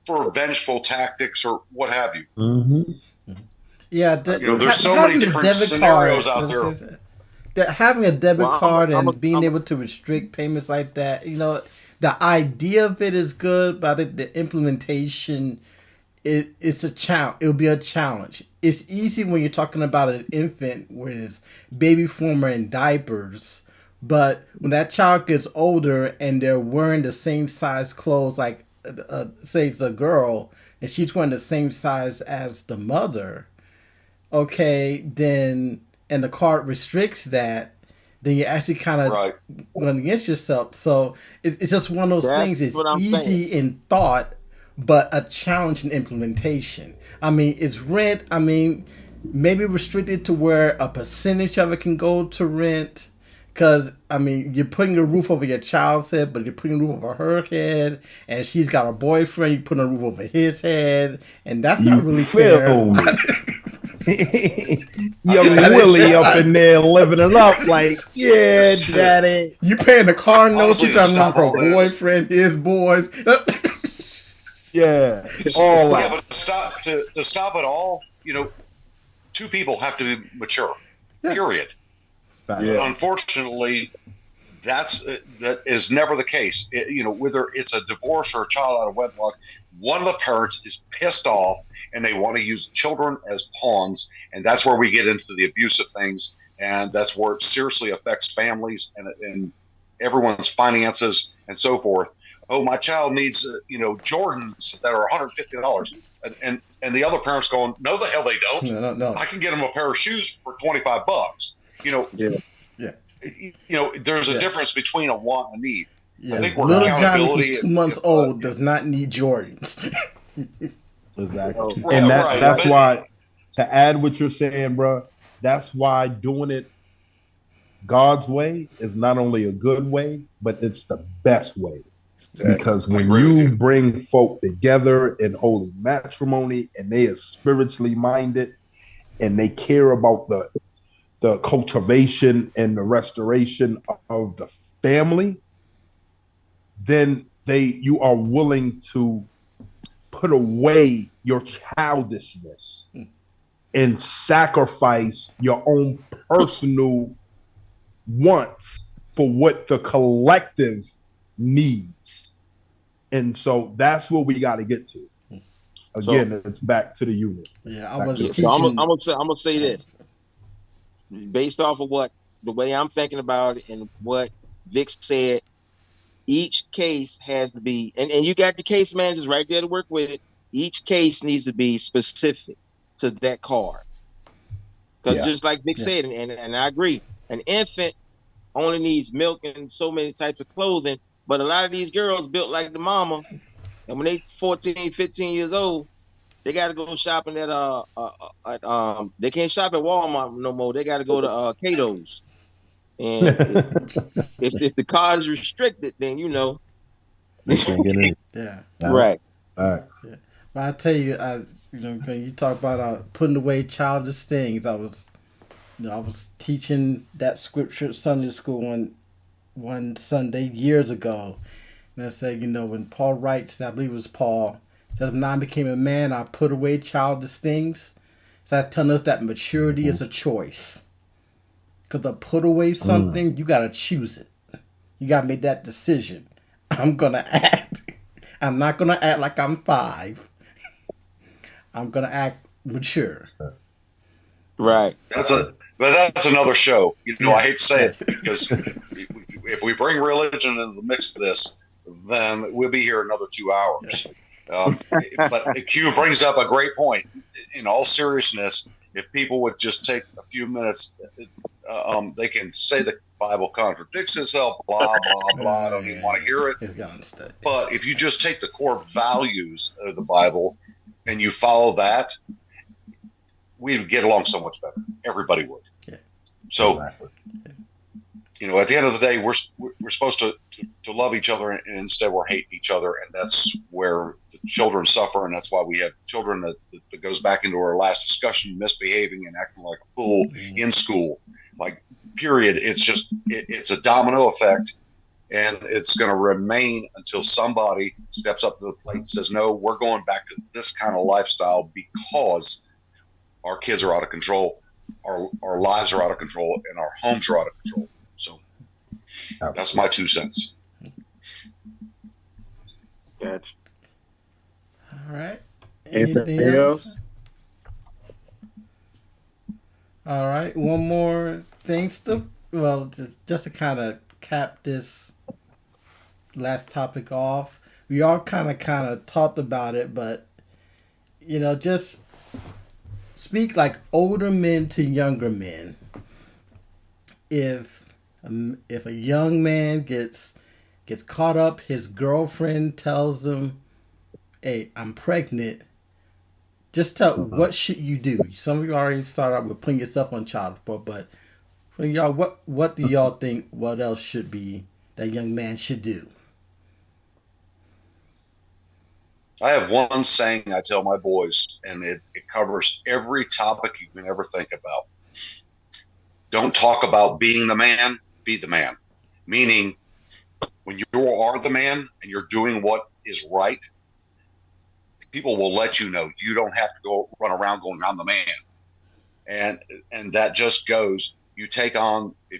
for vengeful tactics or what have you. Mm-hmm. Yeah, there's so many different scenarios out there. Having a debit card and I'm being able to restrict payments like that, the idea of it is good, but I think the implementation, it's a challenge. It'll be a challenge. It's easy when you're talking about an infant where it's baby formula and diapers, but when that child gets older and they're wearing the same size clothes, like say it's a girl and she's wearing the same size as the mother, okay, then and the card restricts that, then you're actually kind of going against yourself. So it's just one of those things. It's easy in thought, but a challenge in implementation. I mean, it's rent. I mean, maybe restricted to where a percentage of it can go to rent. Because, I mean, you're putting a roof over your child's head, but you're putting a roof over her head, and she's got a boyfriend, you're putting a roof over his head, and that's not really fair. Young Willie up in there living it up like, yeah, daddy. You paying the car note, you got on her boyfriend, his boys. Yeah, all that. But to stop it all, two people have to be mature. Period. Yeah. Unfortunately, that is never the case. Whether it's a divorce or a child out of wedlock, one of the parents is pissed off and they want to use children as pawns, and that's where we get into the abusive things, and that's where it seriously affects families and everyone's finances and so forth. Oh, my child needs Jordans that are $150, and the other parents going, no, the hell they don't. No. I can get them a pair of shoes for $25. There's a difference between a want and a need. Yeah. I think Little Johnny, who's 2 months old, does not need Jordans. Exactly. And that's why, to add what you're saying, bro, that's why doing it God's way is not only a good way, but it's the best way. Because when you bring folk together in holy matrimony and they are spiritually minded and they care about the cultivation and the restoration of the family, then you are willing to put away your childishness and sacrifice your own personal wants for what the collective needs. And so that's what we got to get to. Again, it's back to the unit. Yeah, I'm gonna say this. Based off of the way I'm thinking about it and what Vic said, each case has to be, and you got the case managers right there to work with it. Each case needs to be specific to that card. Because just like Vic said, and I agree, an infant only needs milk and so many types of clothing, but a lot of these girls built like the mama, and when they 14, 15 years old, they got to go shopping at they can't shop at Walmart no more. They got to go to Cato's. And if the card is restricted, then they can't get in. Yeah. Right. All right. Yeah. But I tell you, when you talk about putting away childish things, I was teaching that scripture at Sunday school one Sunday years ago, and I said, when Paul writes, I believe it was Paul, says, "When I became a man, I put away childish things." So that's telling us that maturity is a choice. Because to put away something, you gotta choose it. You gotta make that decision. I'm gonna act. I'm not gonna act like I'm 5. I'm gonna act mature. Right. But that's another show. You know, Yeah, I hate to say yeah. it because if we bring religion into the mix of this, then we'll be here another 2 hours. But Q brings up a great point. In all seriousness, if people would just take a few minutes, they can say the Bible contradicts itself, blah, blah, blah. I don't even want to hear it. It's gonna stay. But if you just take the core values of the Bible and you follow that, we'd get along so much better. Everybody would. Yeah. So, Exactly. you know, at the end of the day, we're supposed to love each other, and instead we're hating each other, and that's where the children suffer, and that's why we have children that goes back into our last discussion, misbehaving and acting like a fool in school. Like, period. It's just it's a domino effect, and it's going to remain until somebody steps up to the plate and says, "No, we're going back to this kind of lifestyle because our kids are out of control, our lives are out of control, and our homes are out of control." So that's my 2 cents. Gotcha. All right. Anything else? All right. One more thing just to kind of cap this last topic off. We all kind of talked about it, but you know, just speak like older men to younger men. If a young man gets caught up, his girlfriend tells him, "Hey, I'm pregnant." Just tell what should you do. Some of you already start out with putting yourself on child support, but for y'all, what do y'all think? What else should be that young man should do? I have one saying I tell my boys, and it covers every topic you can ever think about. Don't talk about being the man, be the man. Meaning, when you are the man and you're doing what is right, people will let you know. You don't have to go run around going, "I'm the man." And that just goes, if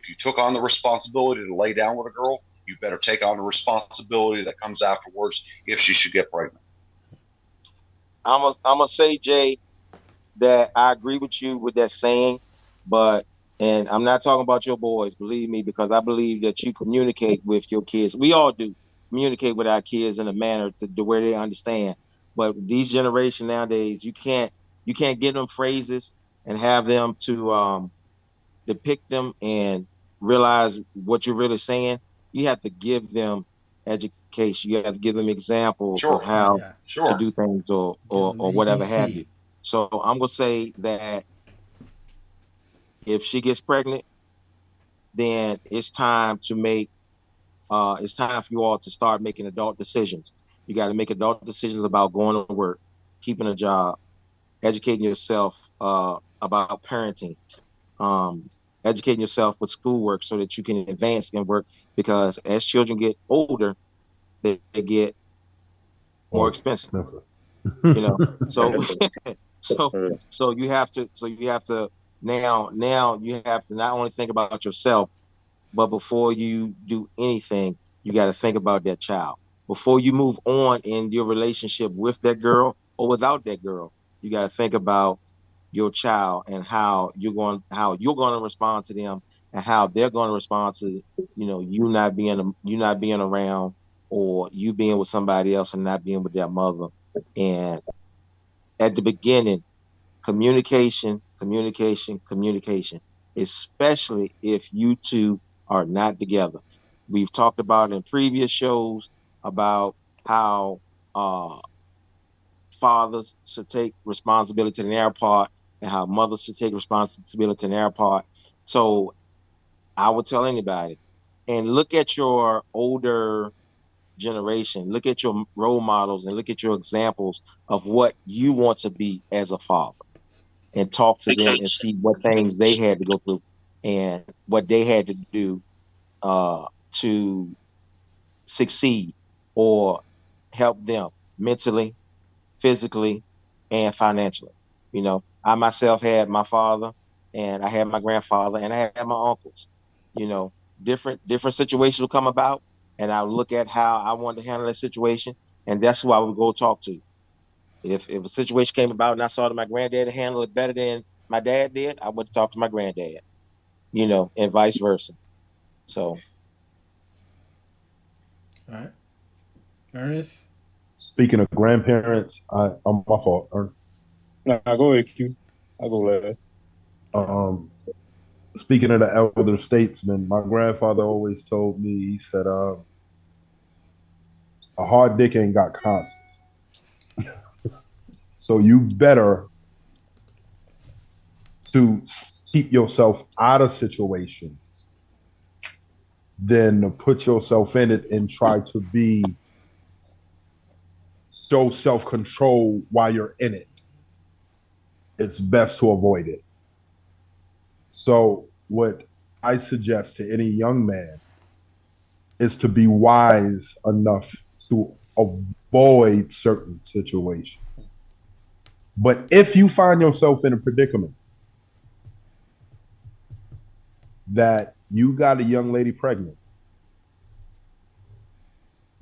you took on the responsibility to lay down with a girl, you better take on the responsibility that comes afterwards if she should get pregnant. I'm gonna say, Jay, that I agree with you with that saying, and I'm not talking about your boys, believe me, because I believe that you communicate with your kids. We all do communicate with our kids in a manner to where they understand. But these generation nowadays, you can't give them phrases and have them to depict them and realize what you're really saying. You have to give them education. You have to give them examples of how to do things or whatever have you. So I'm gonna say that if she gets pregnant, then it's time for you all to start making adult decisions. You got to make adult decisions about going to work, keeping a job, educating yourself about parenting, educating yourself with schoolwork so that you can advance in work, because as children get older, they get more expensive. You know, so you have to now you have to not only think about yourself, but before you do anything, you got to think about that child. Before you move on in your relationship with that girl or without that girl, you got to think about your child and how you're going to respond to them, and how they're going to respond to you not being around, or you being with somebody else and not being with their mother. And at the beginning, communication, especially if you two are not together. We've talked about in previous shows about how fathers should take responsibility in their part and how mothers should take responsibility in their part. So I would tell anybody, and look at your older generation, look at your role models, and look at your examples of what you want to be as a father, and talk to them and see what things they had to go through and what they had to do to succeed or help them mentally, physically, and financially. I myself had my father, and I had my grandfather, and I had my uncles. You know, different situations will come about, and I would look at how I wanted to handle that situation, and that's who I would go talk to. If a situation came about and I saw that my granddad handled it better than my dad did, I went to talk to my granddad. You know, and vice versa. So All right, Ernest. Speaking of grandparents, I'm my fault. Nah, go ahead, Q. I'll go last. Um, Speaking of the elder statesman, my grandfather always told me, he said, a hard dick ain't got conscience. So you better to keep yourself out of situations than to put yourself in it and try to be so self-controlled while you're in it. It's best to avoid it. So what I suggest to any young man is to be wise enough to avoid certain situations. But if you find yourself in a predicament that you got a young lady pregnant,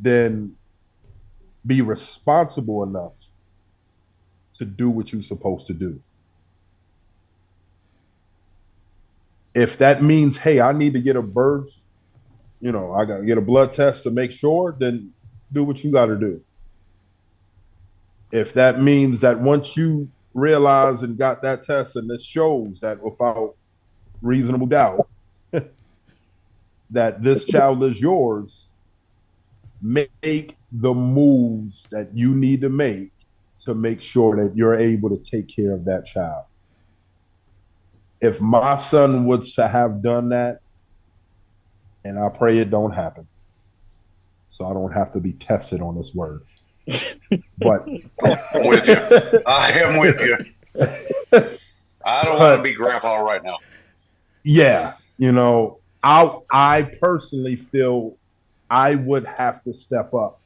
then be responsible enough to do what you're supposed to do. If that means, hey, I need to get a birth, I got to get a blood test to make sure, then do what you got to do. If that means that once you realize and got that test and it shows that without reasonable doubt that this child is yours, make the moves that you need to make sure that you're able to take care of that child. If my son was to have done that, and I pray it don't happen, so I don't have to be tested on this word. But I'm with you. I am with you. I don't want to be grandpa right now. Yeah, I personally feel I would have to step up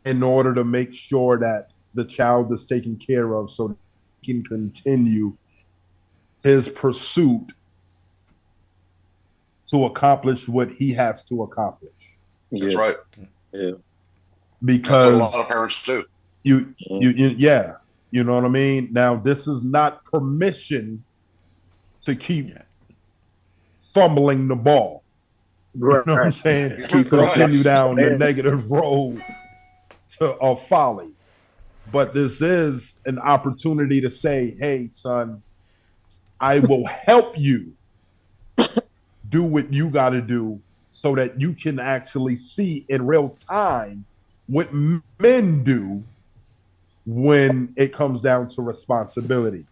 in order to make sure that the child is taken care of so he can continue his pursuit to accomplish what he has to accomplish. That's right. Yeah. Because that's what a lot of parents do. Yeah. You know what I mean? Now, this is not permission to keep fumbling the ball. Right. You know what I'm saying? Keep continue down the Man. negative road of folly. But this is an opportunity to say, hey, son, I will help you do what you got to do so that you can actually see in real time what men do when it comes down to responsibility.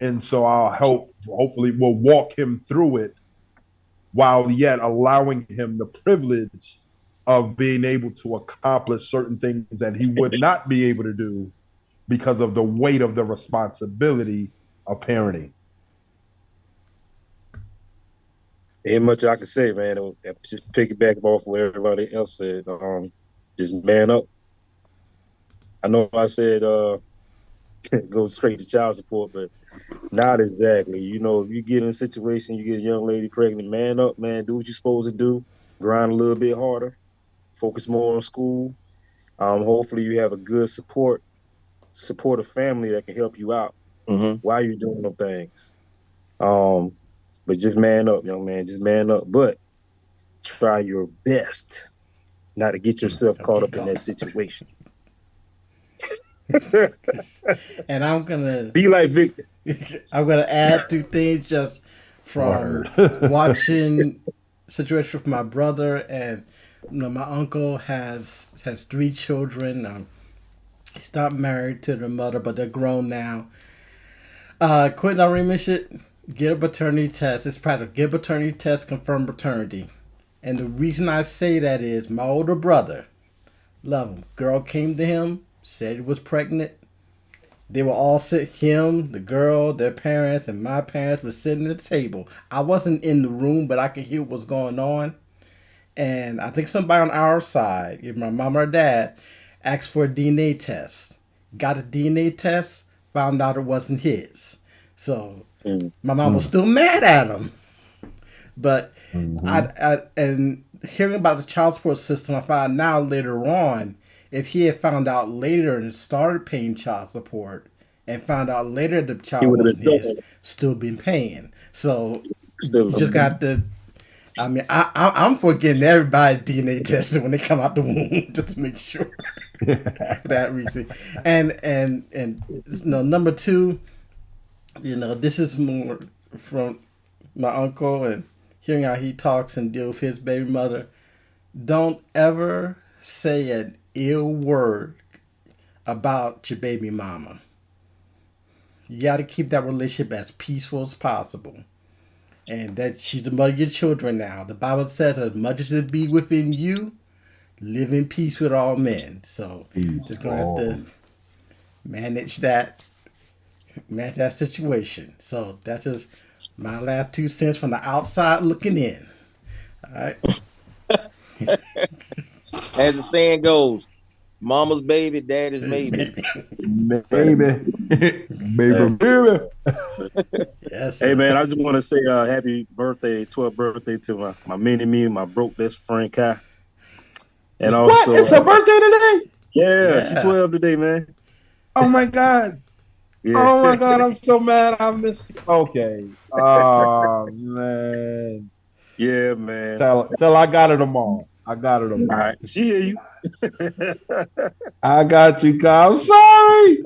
And so I'll hopefully we'll walk him through it while yet allowing him the privilege of being able to accomplish certain things that he would not be able to do because of the weight of the responsibility of parenting. Ain't much I can say, man. Just piggyback off what everybody else said. Just man up. I know I said go straight to child support, but not exactly. If you get in a situation, you get a young lady pregnant, man up, man. Do what you're supposed to do. Grind a little bit harder. Focus more on school. Hopefully you have a good supportive family that can help you out while you're doing them things. But just man up, young man. Just man up. But try your best not to get yourself caught up in that situation. And I'm gonna be like Victor. I'm gonna add 2 things just from watching situation with my brother, and my uncle has 3 children. He's not married to the mother, but they're grown now. Quentin already mentioned, get a paternity test. It's practical. Get a paternity test, confirm paternity. And the reason I say that is my older brother, love him. Girl came to him, said he was pregnant. They were all him, the girl, their parents, and my parents were sitting at the table. I wasn't in the room, but I could hear what was going on. And I think somebody on our side, either my mom or dad, asked for a DNA test. Got a DNA test, found out it wasn't his. So Mm. my mom was still mad at him. But and hearing about the child support system, I found out now later on, if he had found out later and started paying child support and found out later the He child would have wasn't been his, double. still been paying. So Still you just got to. I mean, I'm for getting everybody DNA tested when they come out the womb just to make sure that reason. And you know, number two, you know, this is more from my uncle and hearing how he talks and deal with his baby mother. Don't ever say an ill word about your baby mama. You got to keep that relationship as peaceful as possible. And that she's the mother of your children now. The Bible says, as much as it be within you, live in peace with all men. So just going to have to manage that situation. So that's just my last 2 cents from the outside looking in. All right. As the saying goes, mama's baby, daddy's maybe. Baby. Yes, Hey sir. man, I just want to say happy birthday, 12th birthday to my mini-me, my broke best friend Kai. And also, What? It's her birthday today? Yeah, she's 12 today, man. Oh my God. Yeah. Oh my God, I'm so mad I missed it. Okay. Oh man. Yeah, man. Tell I got her tomorrow. I got her All tomorrow. right, she hear you. I got you, Kyle. I'm sorry.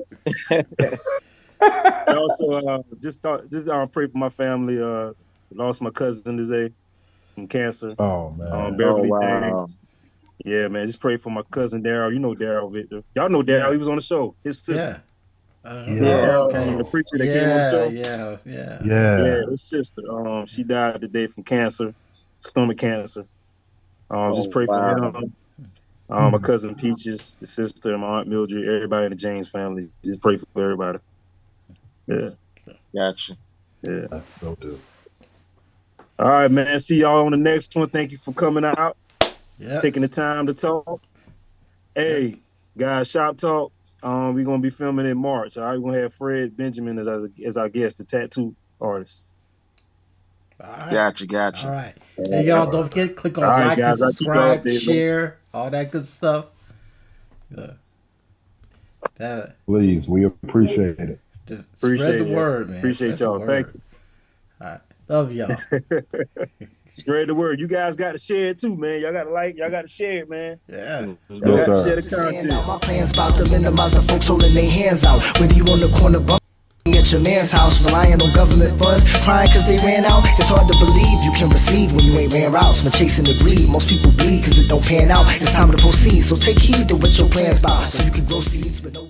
And also, just pray for my family. Lost my cousin today from cancer. Oh man. Beverly wow. James. Yeah, man. Just pray for my cousin Daryl. You know Daryl, Victor. Y'all know Daryl. Yeah. He was on the show. His sister. Yeah. Okay. The preacher that came on the show. Yeah. His sister. She died today from cancer, stomach cancer. Just pray for him. My cousin Peaches, the sister, and my aunt Mildred, everybody in the James family. Just pray for everybody. Yeah. Gotcha. Yeah. Will do. All right, man. See y'all on the next one. Thank you for coming out. Yeah. Taking the time to talk. Hey, guys, Shop Talk. We're gonna be filming in March. All right, we're gonna have Fred Benjamin as our guest, the tattoo artist. All right. Gotcha. All right. Hey, y'all, don't forget, click on All right, like guys, and I'll keep y'all subscribe, updated. share, all that good stuff. That Please, we appreciate it. just Appreciate spread the it. word, man. Appreciate Spread the y'all. Thank word. you. All right. Love y'all. Spread the word. You guys got to share it too, man. Y'all got to like. Y'all got to share it, man. Yeah. Y'all got to sir. share the content. My plans about to minimize the folks holding their hands out. Whether you on the corner at your man's house, relying on government funds, crying cause they ran out. It's hard to believe you can receive when you ain't ran routes. When chasing the greed, most people bleed cause it don't pan out. It's time to proceed, so take heed to what your plans about, so you can grow seeds with no